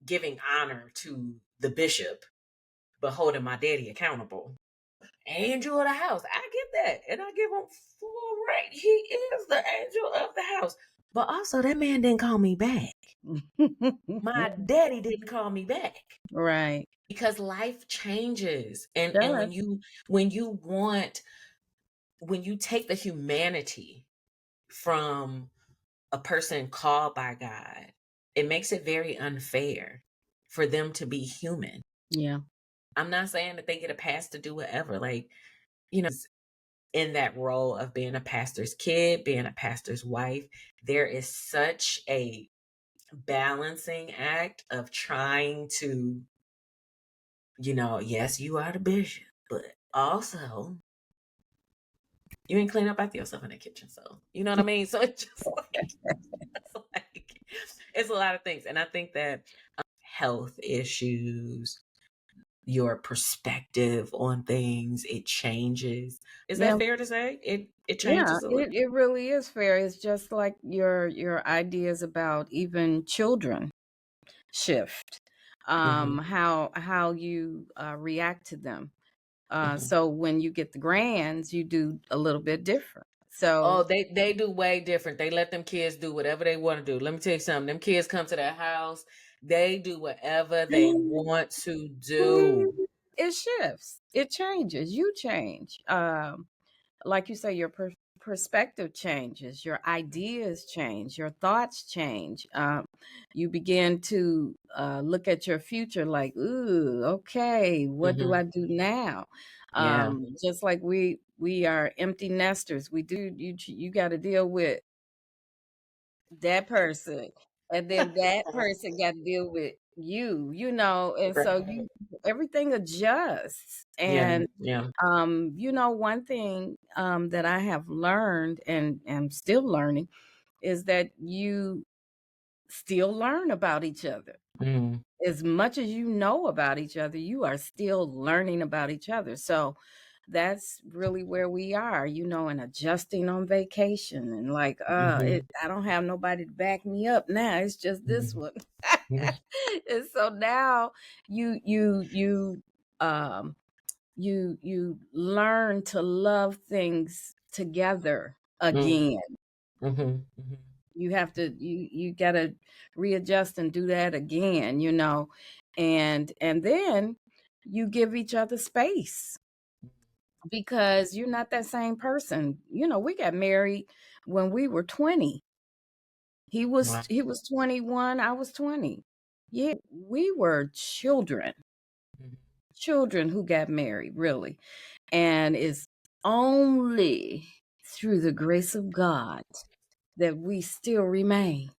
giving honor to the bishop, but holding my daddy accountable. Angel of the house. I get that. And I give him full right. He is the angel of the house. But also, that man didn't call me back. My daddy didn't call me back. Right. Because life changes. And Sure. when you take the humanity from a person called by God, it makes it very unfair for them to be human. Yeah. I'm not saying that they get a pass to do whatever. Like, in that role of being a pastor's kid, being a pastor's wife, there is such a balancing act of trying to, yes, you are the bishop, but also you ain't clean up after yourself in the kitchen. So, you know what I mean? So it's just like it's a lot of things. And I think that health issues, your perspective on things, it changes. Is Yeah, that fair to say? It yeah, changes a little. it really is fair. It's just like your ideas about even children shift, Mm-hmm, how you react to them. mm-hmm. So when you get the grands, you do a little bit different. So Oh, they do way different. They let them kids do whatever they want to do. Let me tell you something. Them kids come to their house, they do whatever they want to do. it shifts, it changes, you change. Like you say, your perspective changes, your ideas change, your thoughts change. You begin to look at your future like, ooh, okay, what do Mm-hmm. I do now? Yeah. Just like we are empty nesters. We do you got to deal with that person, and then that person got to deal with you, and Right. so you everything adjusts. Yeah. And Yeah. one thing that I have learned and am still learning is that you still learn about each other. Mm-hmm. As much as you know about each other, you are still learning about each other. So that's really where we are, and adjusting on vacation and like, Mm-hmm. I don't have nobody to back me up now. It's just this one. Mm-hmm. And so now you um you learn to love things together again. Mm-hmm. You have to you got to readjust and do that again. And then you give each other space because you're not that same person. We got married when we were 20. he was Wow. he was 21, I was 20. Yeah, we were children who got married, really. And it's only through the grace of God that we still remain.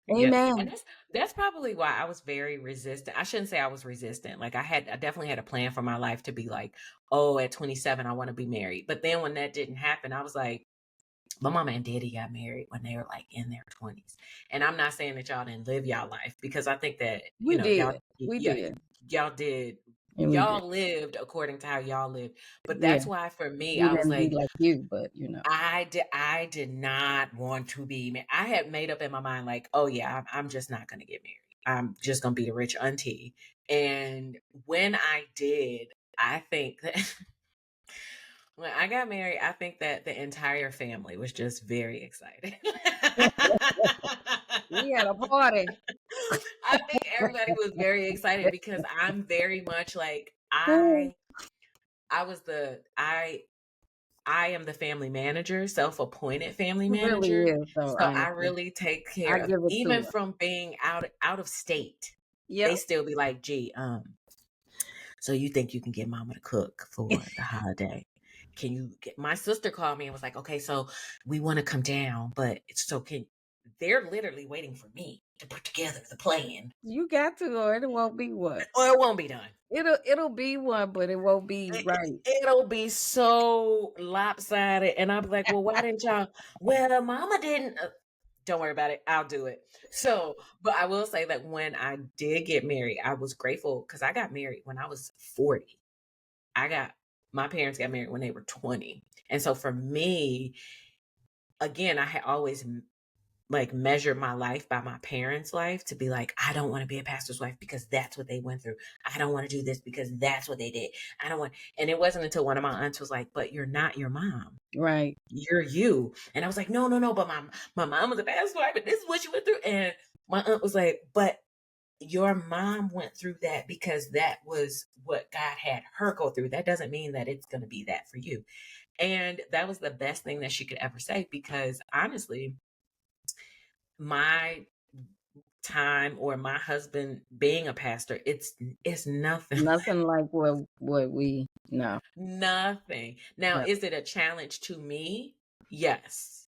Yeah, and Amen. that's probably why I was very resistant. I shouldn't say I was resistant. Like I definitely had a plan for my life to be like, oh, at 27 I want to be married. But then when that didn't happen, I was like, my mama and daddy got married when they were like in their 20s. And I'm not saying that y'all didn't live y'all life, because I think that, We y'all did. We yeah, did. y'all did, And we did. y'all lived according to how y'all lived. But Yeah. that's why for me, We I was didn't be like, like you, but I did not want to be I had made up in my mind like, oh yeah, I'm just not going to get married. I'm just going to be a rich auntie. And when I did, I think that when I got married, I think that the entire family was just very excited. we had a party. I think everybody was very excited because I'm very much like I was I am the family manager, self-appointed family It really manager. is, though, So I honestly. really take I care of, give it to even her. from being out of state. They Yep. still be like, gee, so you think you can get mama to cook for the holiday? Can you get my sister called me and was like, okay, so we want to come down, but it's so can they're literally waiting for me to put together the plan. You got to, or it won't be one. Or it won't be done. It'll be one, but it won't be right. It'll be so lopsided. And I'll be like, well, why didn't y'all? Well, mama didn't. Don't worry about it. I'll do it. So, but I will say that when I did get married, I was grateful because I got married when I was 40. My parents got married when they were 20. And so for me, again, I had always like measured my life by my parents' life to be like, I don't want to be a pastor's wife because that's what they went through. I don't want to do this because that's what they did. I don't want, and it wasn't until one of my aunts was like, but you're not your mom. Right. You're you. And I was like, no, no, no, but my mom was a pastor's wife, and this is what she went through. And my aunt was like, but your mom went through that because that was what God had her go through. That doesn't mean that it's going to be that for you. And that was the best thing that she could ever say, because honestly, my time or my husband being a pastor, it's nothing. Nothing like what we know. Nothing. Now, Yep. is it a challenge to me? Yes.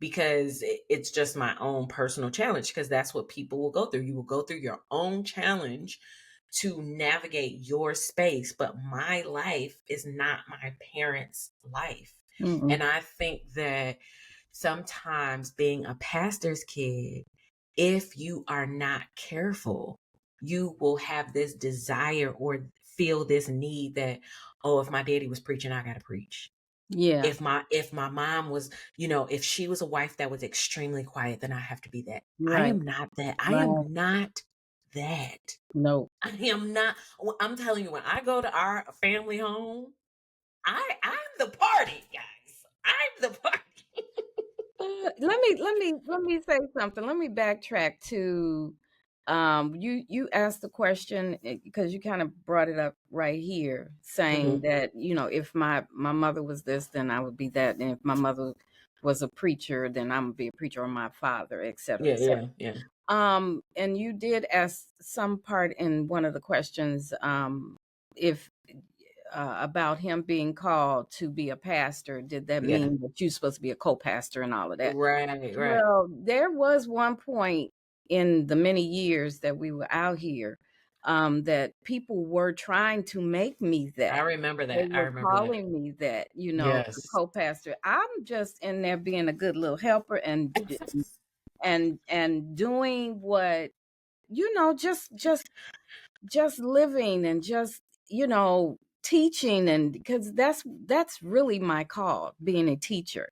because it's just my own personal challenge, because that's what people will go through. You will go through your own challenge to navigate your space, but my life is not my parents' life. Mm-mm. And I think that sometimes being a pastor's kid, if you are not careful, you will have this desire or feel this need that, oh, if my daddy was preaching, I gotta preach. Yeah. If my mom was, if she was a wife that was extremely quiet, then I have to be that. I Right. am not that. I Right. am not that. No. I am not. I'm telling you, when I go to our family home, I'm the party, guys. I'm the party. Let me say something. Let me backtrack to you asked the question because you kind of brought it up right here, saying Mm-hmm. that if my mother was this, then I would be that, and if my mother was a preacher, then I'm gonna be a preacher, or my father, et cetera, Yeah, et cetera. yeah, yeah. And you did ask some part in one of the questions, if about him being called to be a pastor, did that Yeah. mean that you're supposed to be a co-pastor and all of that? Right, right. Well, there was one point in the many years that we were out here, that people were trying to make me I that. remember They that. I were remember that. calling me that, the Yes. co-pastor. I'm just in there being a good little helper and doing what, just living and just, teaching, and because that's really my call, being a teacher.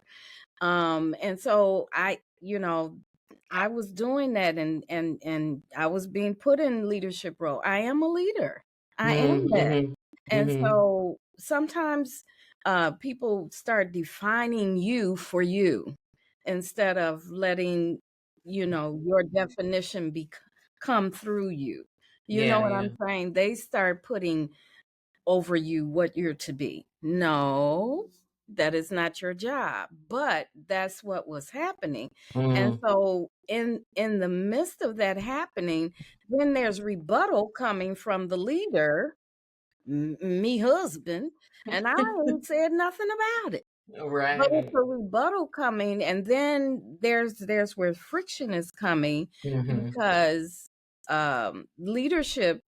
And so I was doing that, and I was being put in leadership role. I am a leader. I am that. Mm-hmm. And Mm-hmm. so sometimes people start defining you for you instead of letting, your definition come through you. You know Yeah, what yeah. I'm saying? They start putting over you what you're to be. No, that is not your job, but that's what was happening. And Mm-hmm. so in the midst of that happening, then there's rebuttal coming from the leader, me husband, and I ain't said nothing about it. But it's Right. a rebuttal coming, and then there's where friction is coming, Mm-hmm. because leadership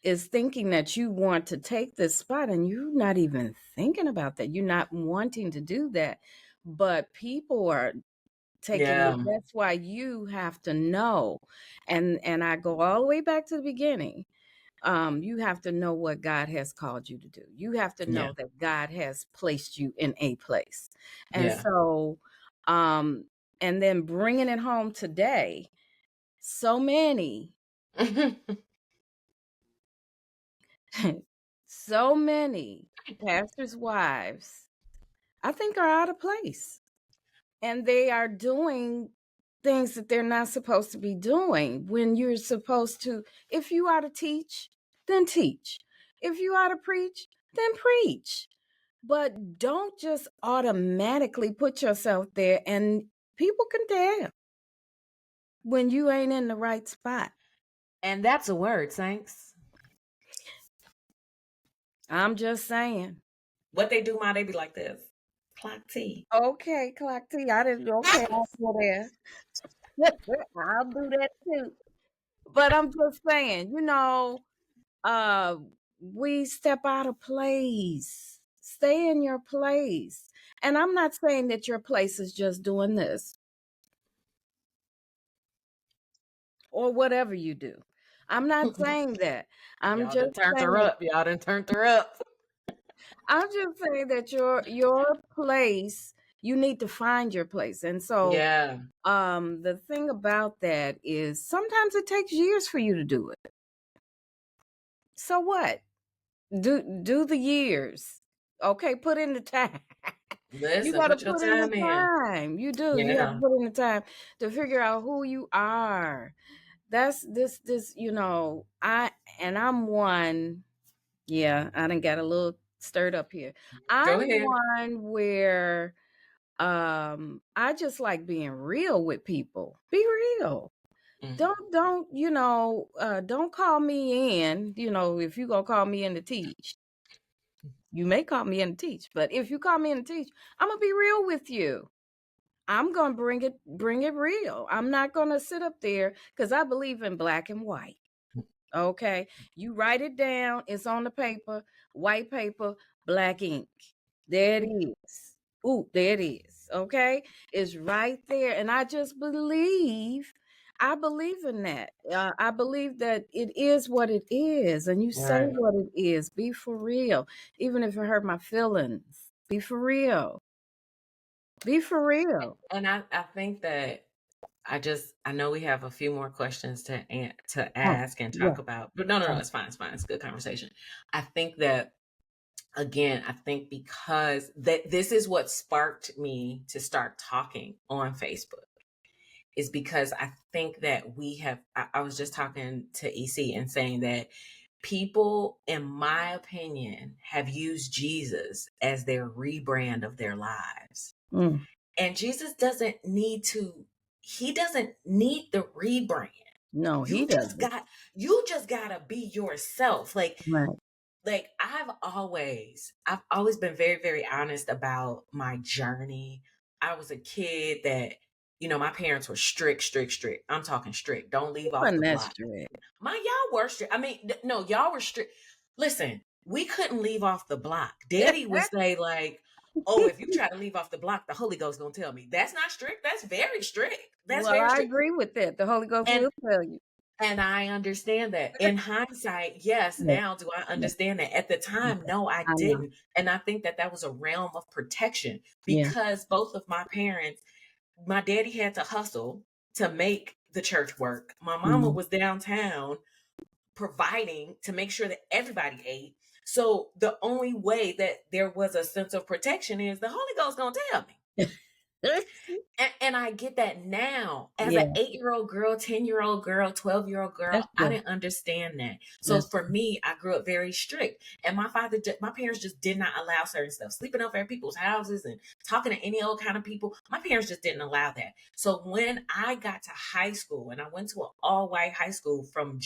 is thinking that you want to take this spot, and you're not even thinking about that. You're not wanting to do that, but people are taking it. Yeah. That's why you have to know. And I go all the way back to the beginning. You have to know what God has called you to do. You have to Yeah. know that God has placed you in a place. And Yeah. so, um, and then bringing it home today, so many, so many pastors' wives, I think, are out of place. And they are doing things that they're not supposed to be doing when you're supposed to. If you are to teach, then teach. If you are to preach, then preach. But don't just automatically put yourself there, and people can tell when you ain't in the right spot. And that's a word, thanks. I'm just saying. What they do, ma, they be like this. Clock T. Okay, clock T. I didn't. Okay, I'll go there. I'll do that too. But I'm just saying, uh, we step out of place. Stay in your place. And I'm not saying that your place is just doing this or whatever you do. I'm not saying that. I'm Y'all done just turned her saying up. Y'all done turned her up. I'm just saying that your place, you need to find your place. And so Yeah. the thing about that is sometimes it takes years for you to do it. So what? Do the years. Okay, put in the time. You Listen, got to put your put in the time in. time. You do. You have to Yeah. put in the time to figure out who you are. That's this, I'm one. Yeah, I done got a little stirred up here. Go I'm ahead. one where I just like being real with people. Be real. Mm-hmm. Don't call me in, if you gonna call me in to teach. You may call me in to teach, but if you call me in to teach, I'm gonna be real with you. I'm going to bring it real. I'm not going to sit up there because I believe in black and white. Okay. You write it down. It's on the paper, white paper, black ink. There it is. Ooh, there it is. Okay. It's right there. And I just I believe in that. I believe that it is what it is. And you say Right. what it is. Be for real. Even if it hurt my feelings, be for real. Be for real. And I think that I know we have a few more questions to Oh, ask and yeah. talk about, but no, it's fine, it's a good conversation. I think that again, I think because that this is what sparked me to start talking on Facebook is because I think that I was just talking to EC and saying that people, in my opinion, have used Jesus as their rebrand of their lives. Mm. And Jesus he doesn't need the rebrand. No, he doesn't. You just gotta be yourself. Right. Like I've always been very, very honest about my journey. I was a kid that, my parents were strict. I'm talking strict. Don't leave off Wasn't the that block. straight? Y'all were strict. I mean, no, y'all were strict. Listen, we couldn't leave off the block. Daddy would say like, "Oh, if you try to leave off the block, the Holy Ghost gonna tell me." That's not strict. That's very strict. That's Well, very I strict. agree with that. The Holy Ghost And will tell you. and I understand that. In hindsight, yes, Yeah, now do I yeah, understand that? At the yeah. time, no, I I know. didn't. And I think that was a realm of protection Yeah. because both of my parents, my daddy had to hustle to make the church work. My mama Mm. was downtown providing to make sure that everybody ate. So the only way that there was a sense of protection is the Holy Ghost gonna tell me. And I get that now as an Yeah, 8-year-old girl, 10-year-old girl, 12-year-old girl. that's I true. didn't understand that. So That's for me, I grew up very strict. And my parents just did not allow certain stuff. Sleeping over at people's houses and talking to any old kind of people. My parents just didn't allow that. So when I got to high school and I went to an all-white high school from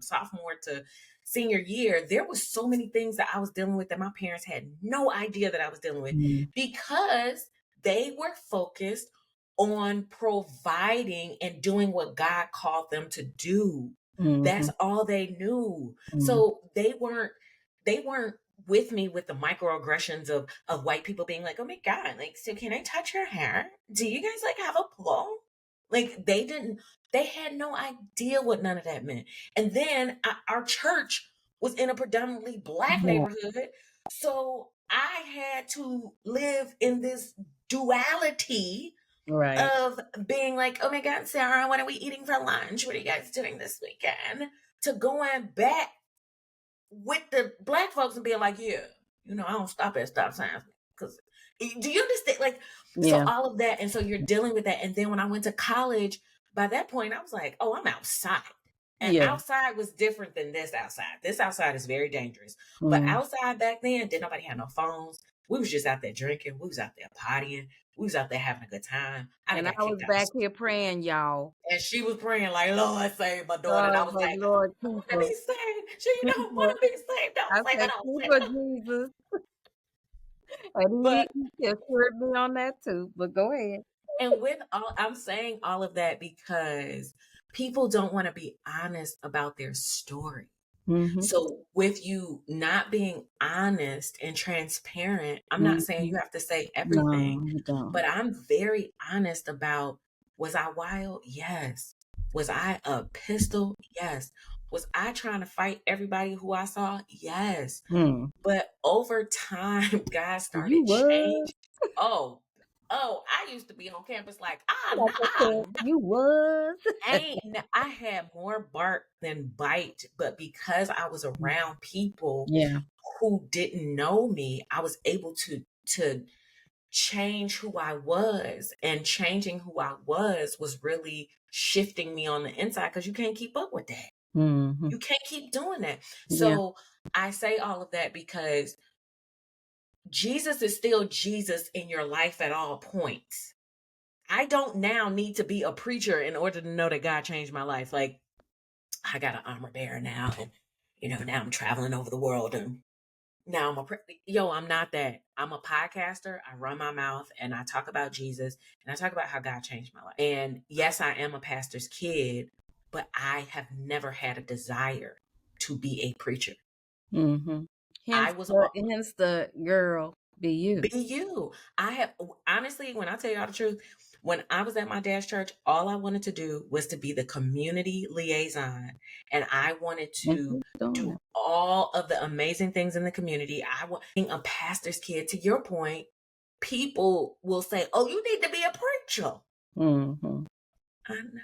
sophomore to senior year, there was so many things that I was dealing with that my parents had no idea that I was dealing with mm, because they were focused on providing and doing what God called them to do. That's mhm, all they knew. mm. So they weren't with me with the microaggressions of white people being like, "Oh my God, like, so can I touch your hair? Do you guys like have a pillow?" Like they had no idea what none of that meant. And then our church was in a predominantly Black Yeah, neighborhood. So I had to live in this duality right. of being like, "Oh my God, Sarah, what are we eating for lunch? What are you guys doing this weekend?" To going back with the Black folks and being like, "Yeah, I don't stop at stop signs." Because do you understand? Like, so Yeah, all of that. And so you're dealing with that. And then when I went to college, by that point, I was like, "Oh, I'm outside." And yeah. outside was different than this outside. This outside is very dangerous. But Mm. outside back then, didn't nobody have no phones. We was just out there drinking. We was out there partying. We was out there having a good time. I done And I got was kicked out of back school. here praying, y'all. And she was praying like, "Lord, save my daughter." And I Oh, was but like, Lord, "I keep want to her, be saved. She keep don't want her. to be saved. Don't I save her. said, Don't keep save her, her." Jesus. And But he assured me on that too. But go ahead. and I'm saying all of that because people don't want to be honest about their story. Mm-hmm. So with you not being honest and transparent, I'm not saying Mm-hmm. you have to say everything, No, you don't. but I'm very honest about, was I wild? Yes. Was I a pistol? Yes. Was I trying to fight everybody who I saw? Yes. Mm. But over time, God You started was. changing. Oh, I used to be on campus like, Like I said, you was. I had more bark than bite, but because I was around people Yeah. who didn't know me, I was able to change who I was, and changing who I was really shifting me on the inside because you can't keep up with that. Mm-hmm. You can't keep doing that. Yeah. So I say all of that because Jesus is still Jesus in your life at all points. I don't now need to be a preacher in order to know that God changed my life. Like, I got an armor bearer now, and now I'm traveling over the world, and Now I'm not that. I'm a podcaster. I run my mouth and I talk about Jesus and I talk about how God changed my life. And yes, I am a pastor's kid, but I have never had a desire to be a preacher. Mm-hmm. I Hence was hence the girl, be you. be you. I have honestly, when I tell y'all the truth, when I was at my dad's church, all I wanted to do was to be the community liaison. And I wanted And to she's doing do it. all of the amazing things in the community. Being a pastor's kid, to your point, people will say, "Oh, you need to be a preacher." Mm-hmm. I know.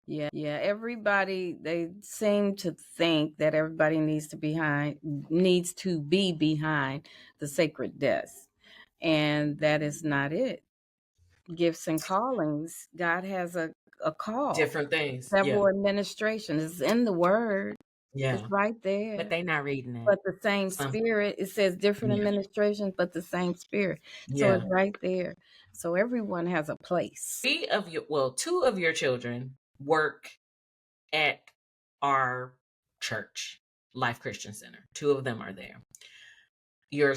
Yeah. Everybody, they seem to think that everybody needs to be behind the sacred desk. And that is not it. Gifts and callings, God has a call. Different things. Yeah. Several administrations. It's in the word. It's Yeah. right But there. they not reading But it. the same Some spirit, it says different yeah. administrations, but the same spirit. So Yeah. it's right there. So everyone has a place. Two of your children work at our church, Life Christian Center. Two of them are there. Your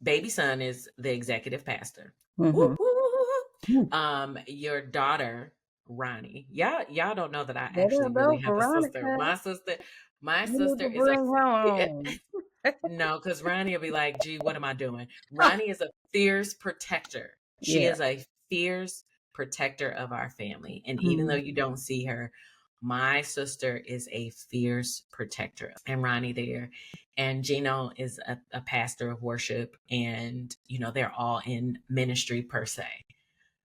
baby son is the executive pastor. Mm-hmm. Woo, woo, woo. Your daughter, Ronnie. Y'all don't know that I There actually really go have a sister. Veronica. My You need sister to is a bring her on. no, because Ronnie will be like, gee, what am I doing? Ronnie is a fierce protector. She Yeah. is a fierce protector of our family. And even though Mm. you don't see her, my sister is a fierce protector. And Ronnie there. And Gino is a pastor of worship. And, they're all in ministry per se.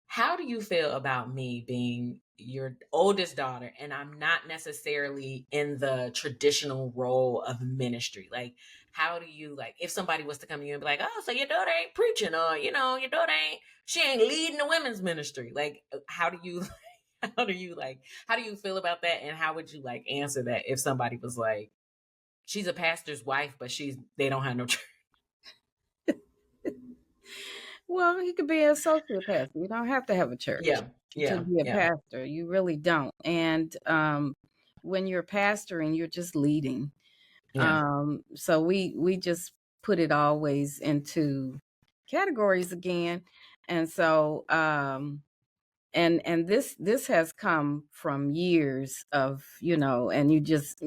How do you feel about me being your oldest daughter and I'm not necessarily in the traditional role of ministry? Like, how do you, like, if somebody was to come to you and be like, oh, so your daughter ain't preaching, or, your daughter she ain't leading the women's ministry. Like, how do you, how do you feel about that? And how would you answer that if somebody was like, she's a pastor's wife, but they don't have no church? Well, he could be an associate pastor. You don't have to have a church Yeah. to Yeah. be a Yeah. pastor. You really don't. And when you're pastoring, you're just leading. Yeah. So we just put it always into categories again. And so and this has come from years of, and you just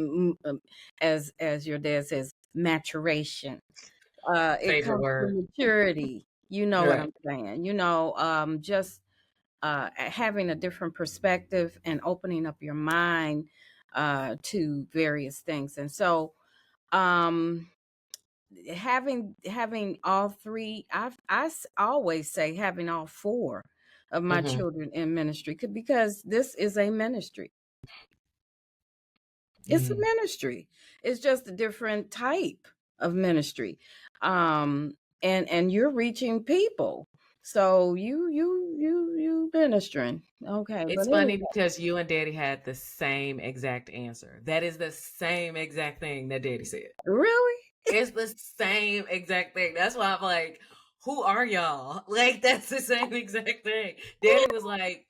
as your dad says, maturation. It Favorite comes word. from maturity. You know what Right. I'm saying? Just having a different perspective and opening up your mind to various things. And so um having all three, always say having all four of my Mm-hmm. children in ministry, because this is a ministry. It's a Mm. ministry. It's just a different type of ministry. And you're reaching people. So you ministering. Okay, but It's anyway, funny because you and Daddy had the same exact answer. That is the same exact thing that Daddy said. really? It's the same exact thing. That's why I'm like, who are y'all? Like, that's the same exact thing. Daddy was like,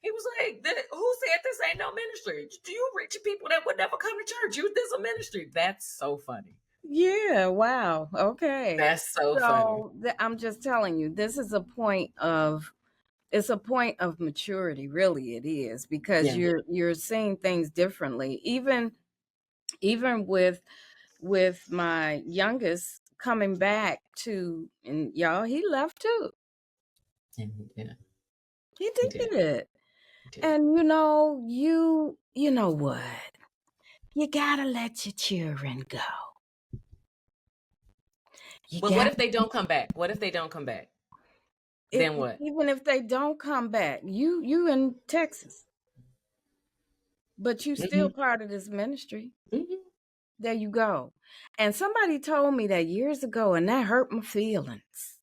who said this ain't no ministry? Do you reach people that would never come to church? This a ministry. That's so funny. Yeah, wow. Okay. That's so funny. So I'm just telling you, this is a point of it's a point of maturity, really it is, because Yeah. you're seeing things differently. Even with my youngest coming back to, and y'all, he left too. Yeah. He He did. did. He did. And you know what? You gotta let your children go. You But what got if they don't come back? What if they don't come back? Then what? even if they don't come back, you in Texas, but you still Mm-hmm. part of this ministry. Mm-hmm. There you go. And somebody told me that years ago, and that hurt my feelings.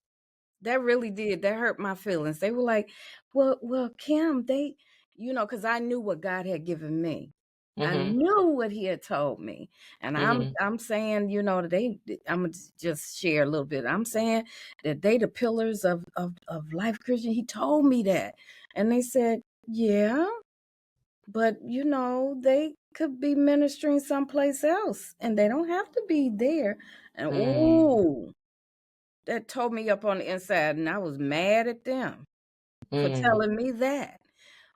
That really did. That hurt my feelings. They were like, well, Kim, because I knew what God had given me. I Mm-hmm. knew what he had told me. And I'm Mm-hmm. I'm saying, I'm gonna just share a little bit. I'm saying that they the pillars of Life Christian. He told me that. And they said, yeah. but they could be ministering someplace else and they don't have to be there. And Mm, that tore me up on the inside, and I was mad at them for mm, telling me that.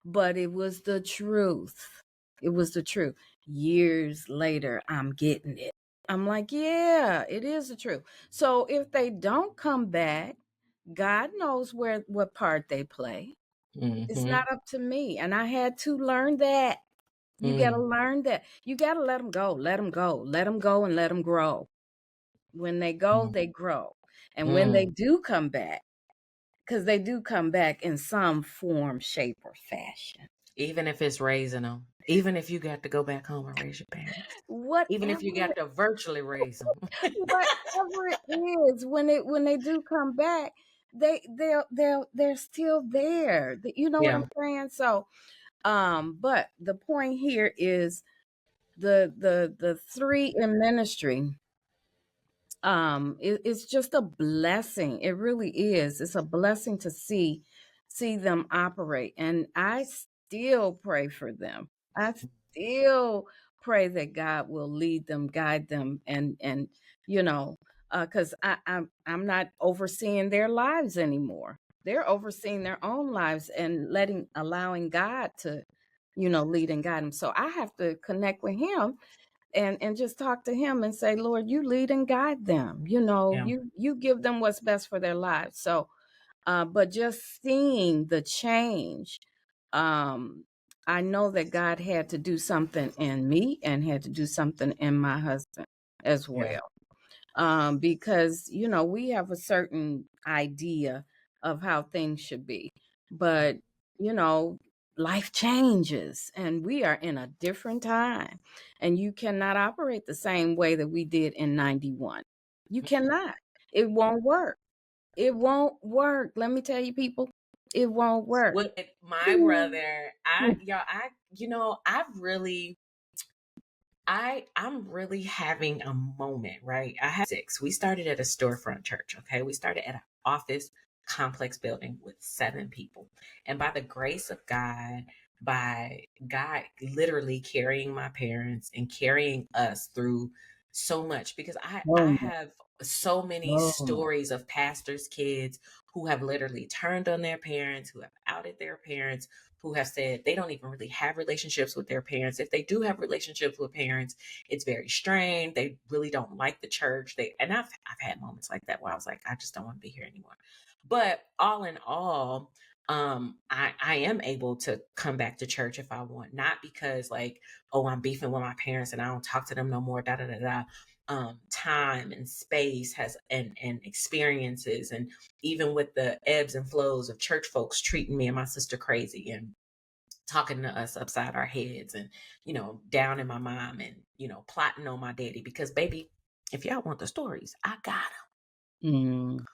But it was the truth. It was the truth. Years later, I'm getting it. I'm like, yeah, it is the truth. So if they don't come back, God knows what part they play. It's mm-hmm, not up to me. And I had to learn that. You got to mm, learn that. You got to let them go. Let them go. Let them go and let them grow. When they go, mm, they grow. And when they mm. do come back, because they do come back in some form, shape, or fashion. Even if it's raising them, even if you got to go back home and raise your parents, even if you Whatever got to virtually raise them. whatever it is, when they do come back, they're still there. You know what I'm Yeah, saying? So but the point here is the three in ministry. It's just a blessing. It really is. It's a blessing to see them operate, and I still pray for them. I still pray that God will lead them, guide them, and because I'm not overseeing their lives anymore. They're overseeing their own lives and allowing God to lead and guide them. So I have to connect with Him and just talk to Him and say, Lord, you lead and guide them. yeah, You give them what's best for their lives. So but just seeing the change, um I know that God had to do something in me and had to do something in my husband as yeah, well, because we have a certain idea of how things should be, but you know life changes and we are in a different time, and you cannot operate the same way that we did in 91. You cannot. It won't work. It won't work. Let me tell you, people, it won't work. with my brother, I've really I'm really having a moment, right? I have six. We started at a storefront church, okay? We started at an office complex building with 7 people. And by the grace of God, by God literally carrying my parents and carrying us through so much, because I Oh, have so many oh, stories of pastors' kids who have literally turned on their parents, who have outed their parents, who have said they don't even really have relationships with their parents. If they do have relationships with parents, it's very strained. They really don't like the church. I've had moments like that where I was like, I just don't want to be here anymore. But all in all, I am able to come back to church if I want, not because like, oh, I'm beefing with my parents and I don't talk to them no more, da da da da. Time and space has and experiences, and even with the ebbs and flows of church folks treating me and my sister crazy and talking to us upside our heads and down in my mom and plotting on my daddy, because baby, if y'all want the stories, I got mm. them.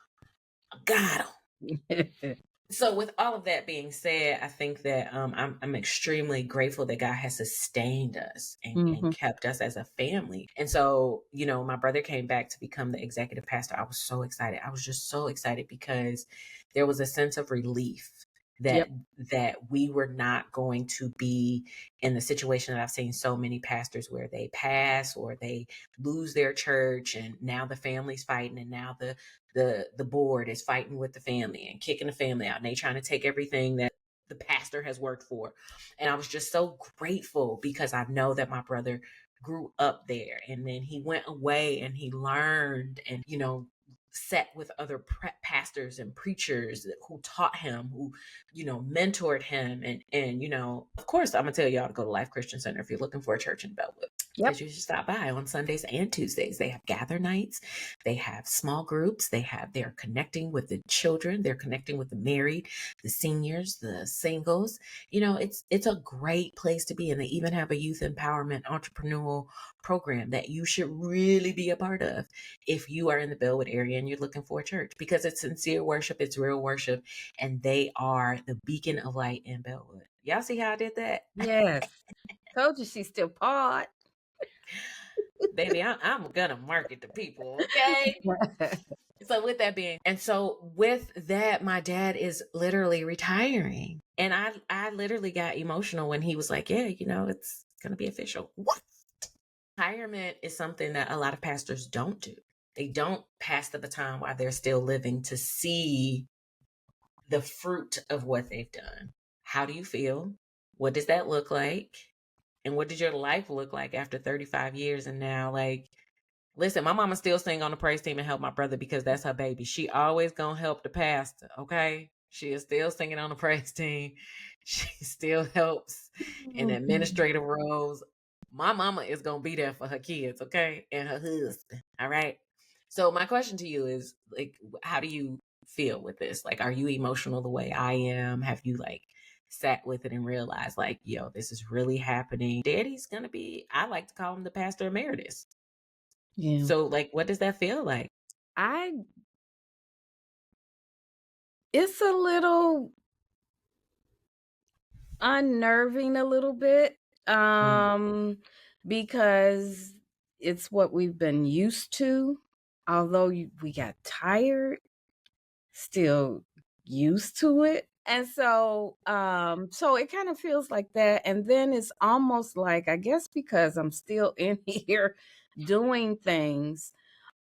I got them. So with all of that being said, I think that I'm extremely grateful that God has sustained us and Hmm. kept us as a family. And so, my brother came back to become the executive pastor. I was so excited. I was just so excited because there was a sense of relief Yep. that we were not going to be in the situation that I've seen so many pastors where they pass or they lose their church, and now the family's fighting, and now the board is fighting with the family and kicking the family out, and they trying to take everything that the pastor has worked for. And I was just so grateful because I know that my brother grew up there, and then he went away and he learned and sat with other pastors and preachers who taught him, who mentored him, and of course, I'm gonna tell y'all to go to Life Christian Center if you're looking for a church in Bellwood, Yep. because you should stop by on Sundays and Tuesdays. They have gather nights, they have small groups, they're connecting with the children, they're connecting with the married, the seniors, the singles. It's a great place to be, and they even have a youth empowerment entrepreneurial program that you should really be a part of if you are in the Bellwood area and you're looking for a church, because it's sincere worship, it's real worship, and they are the beacon of light in Bellwood. Y'all see how I did that? Yes. Told you she's still pod. Baby, I'm gonna market to people, okay? So with that being, and so with that, my dad is literally retiring. And I literally got emotional when he was like, yeah, it's going to be official. What? Retirement is something that a lot of pastors don't do. They don't pass the baton while they're still living to see the fruit of what they've done. How do you feel? What does that look like? And what did your life look like after 35 years? And now, like, listen, my mama still sing on the praise team and help my brother because that's her baby. She always gonna help the pastor, okay? She is still singing on the praise team. She still helps in administrative roles. My mama is gonna be there for her kids, okay? And her husband, all right? So my question to you is, like, how do you feel with this? Like, are you emotional the way I am? Have you, like, sat with it and realized, like, yo, this is really happening? Daddy's gonna be, I like to call him the pastor emeritus. Yeah. So, like, what does that feel like? It's a little unnerving a little bit, because it's what we've been used to. Although we got tired, still used to it. And so it kind of feels like that. And then it's almost like, I guess because I'm still in here doing things,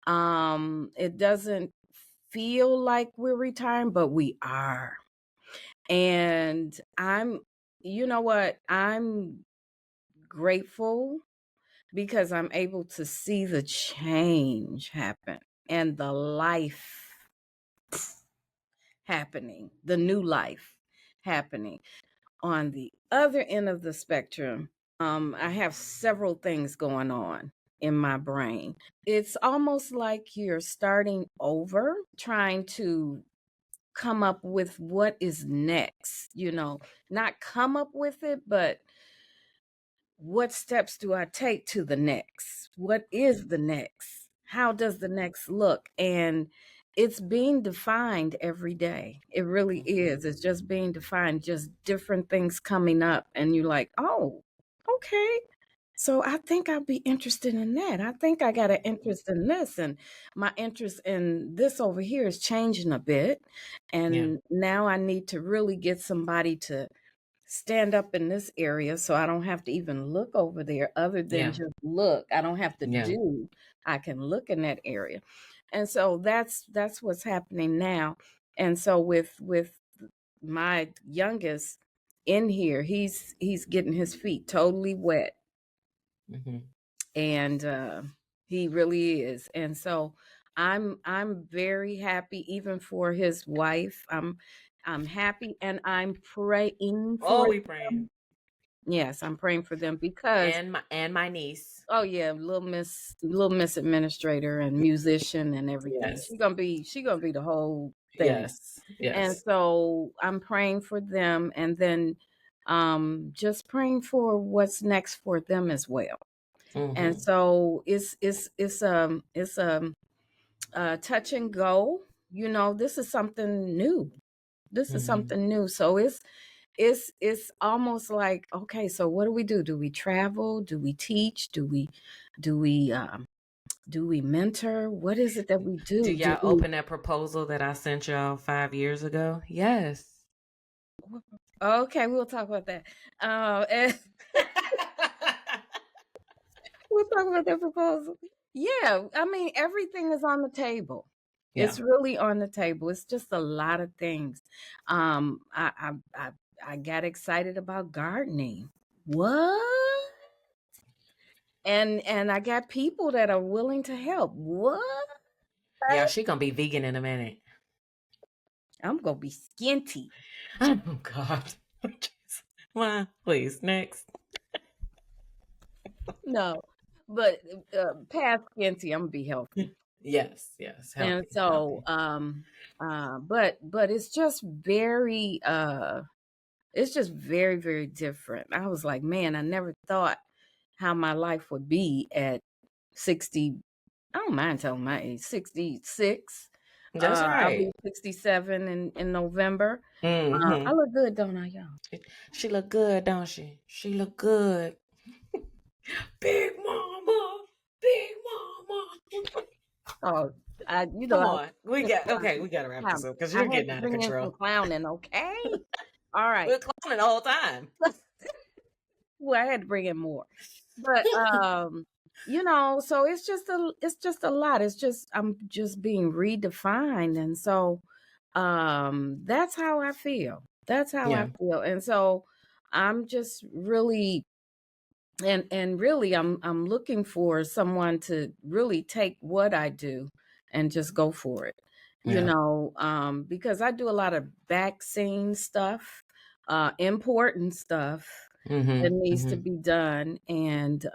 it doesn't feel like we're retiring, but we are. And you know what? I'm grateful because I'm able to see the change happen and the life happening, the new life happening. On the other end of the spectrum, I have several things going on in my brain. It's almost like you're starting over, trying to come up with what is next, not come up with it, but what steps do I take to the next? What is the next? How does the next look? And it's being defined every day. It really is. It's just being defined, just different things coming up. And you're like, oh, okay. So I think I'll be interested in that. I think I got an interest in this. And my interest in this over here is changing a bit. And now I need to really get somebody to stand up in this area so I don't have to even look over there other than just look. I don't have to do. I can look in that area. And so that's what's happening now. And so with my youngest in here, he's getting his feet totally wet. And he really is. And so I'm very happy even for his wife. I'm happy and I'm praying for we praying. them. Yes, I'm praying for them because my niece. Oh yeah, little miss administrator and musician and everything. Yes. She's gonna be the whole thing. Yes. And so I'm praying for them and then just praying for what's next for them as well. And so it's touch and go. This is something new. This is something new. So it's almost like, okay, so what do we do? Do we travel? Do we teach? Do we mentor? What is it that we do? Do y'all open that proposal that I sent y'all 5 years ago? Yes. Okay, we'll talk about that. We'll talk about that proposal. Yeah, I mean, everything is on the table. Yeah. It's really on the table. It's just a lot of things. I got excited about gardening. What? And I got people that are willing to help. What? Yeah, she gonna be vegan in a minute. I'm gonna be skinty. Oh God. Well, please, next. No, but past skinty, I'm gonna be healthy. Yes. Healthy, and so but it's just very very different. I was like, man, I never thought how my life would be at 60. I don't mind telling my age, 66. That's right. I'll be 67 in November. I look good, don't I, y'all? She look good, don't she? She look good. Big mama. Oh, You know, Come on. We got to wrap this up because I you're had getting to out of bring in some control. clowning, okay? All right. We're clowning the whole time. Well, I had to bring in more. But you know, so it's just a lot. It's just I'm just being redefined. And so that's how I feel. That's how I Yeah. feel. And so I'm just really and really I'm looking for someone to really take what I do and just go for it. You Yeah. know, because I do a lot of back scene stuff, important stuff that needs to be done. And you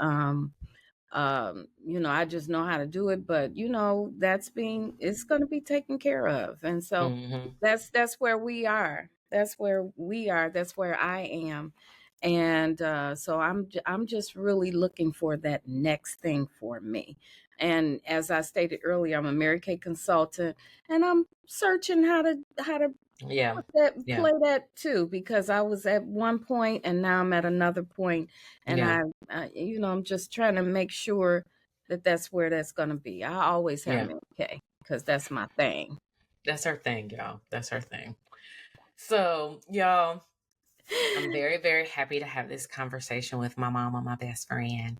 know, I just know how to do it, but you know, it's going to be taken care of. And so that's where we are. That's where we are. That's where I am. And so I'm just really looking for that next thing for me. And as I stated earlier, I'm a Mary Kay consultant, and I'm searching how to Yeah. Yeah. play that too, because I was at one point and now I'm at another point, and Yeah. I you know, I'm just trying to make sure that that's where that's going to be. I always have Yeah. Mary Kay because that's my thing. That's her thing, y'all. That's her thing. So, y'all, I'm very, very happy to have this conversation with my mama, my best friend.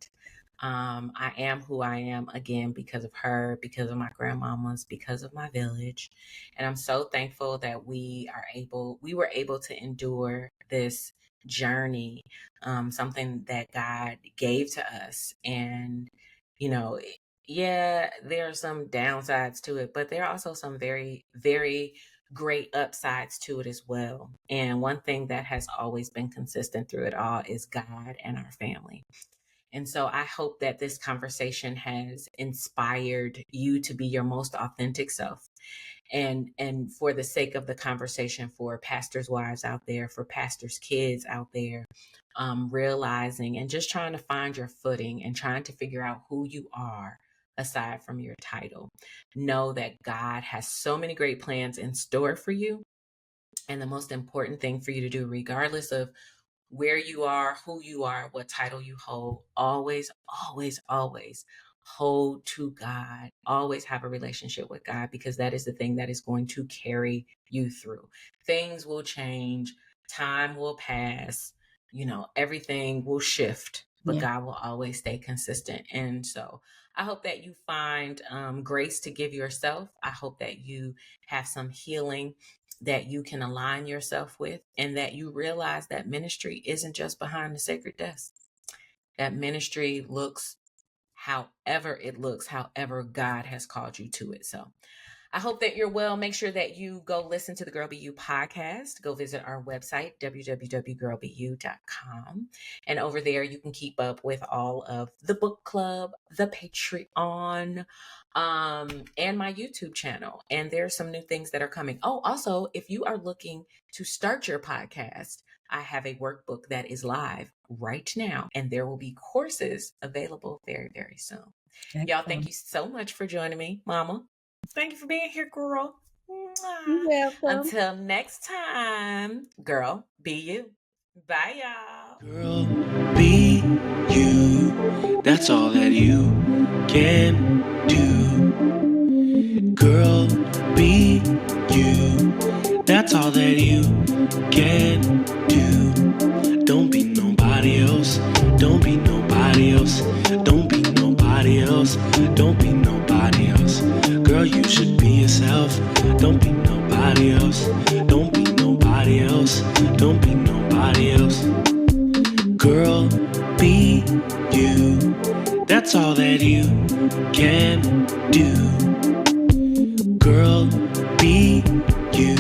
I am who I am again because of her, because of my grandmamas, because of my village. And I'm so thankful that we were able to endure this journey, something that God gave to us. And, you know, yeah, there are some downsides to it, but there are also some very, very great upsides to it as well. And one thing that has always been consistent through it all is God and our family. And so I hope that this conversation has inspired you to be your most authentic self. And for the sake of the conversation, for pastors' wives out there, for pastors' kids out there, realizing and just trying to find your footing and trying to figure out who you are aside from your title. Know that God has so many great plans in store for you. And the most important thing for you to do, regardless of where you are, who you are, what title you hold, always, always, always hold to God. Always have a relationship with God, because that is the thing that is going to carry you through. Things will change, time will pass, you know, everything will shift, but Yeah. God will always stay consistent. And so I hope that you find grace to give yourself. I hope that you have some healing that you can align yourself with, and that you realize that ministry isn't just behind the sacred desk. That ministry looks however it looks, however God has called you to it. So I hope that you're well. Make sure that you go listen to the Girl Be You podcast. Go visit our website, www.girlbeyou.com. And over there, you can keep up with all of the book club, the Patreon, and my YouTube channel. And there's some new things that are coming. Oh, also, if you are looking to start your podcast, I have a workbook that is live right now, and there will be courses available very, very soon. Y'all, thank you so much for joining me, Mama. Thank you for being here, girl. You're welcome. Until next time, girl, be you. Bye, y'all. Girl, be you. That's all that you can do. Girl, be you. That's all that you can do. Don't be nobody else. Don't be nobody else. Don't be nobody else. Don't be nobody else. Girl, you should be yourself. Don't be nobody else. Don't be nobody else. Don't be nobody else. Girl, be you. That's all that you can do. Girl, be you.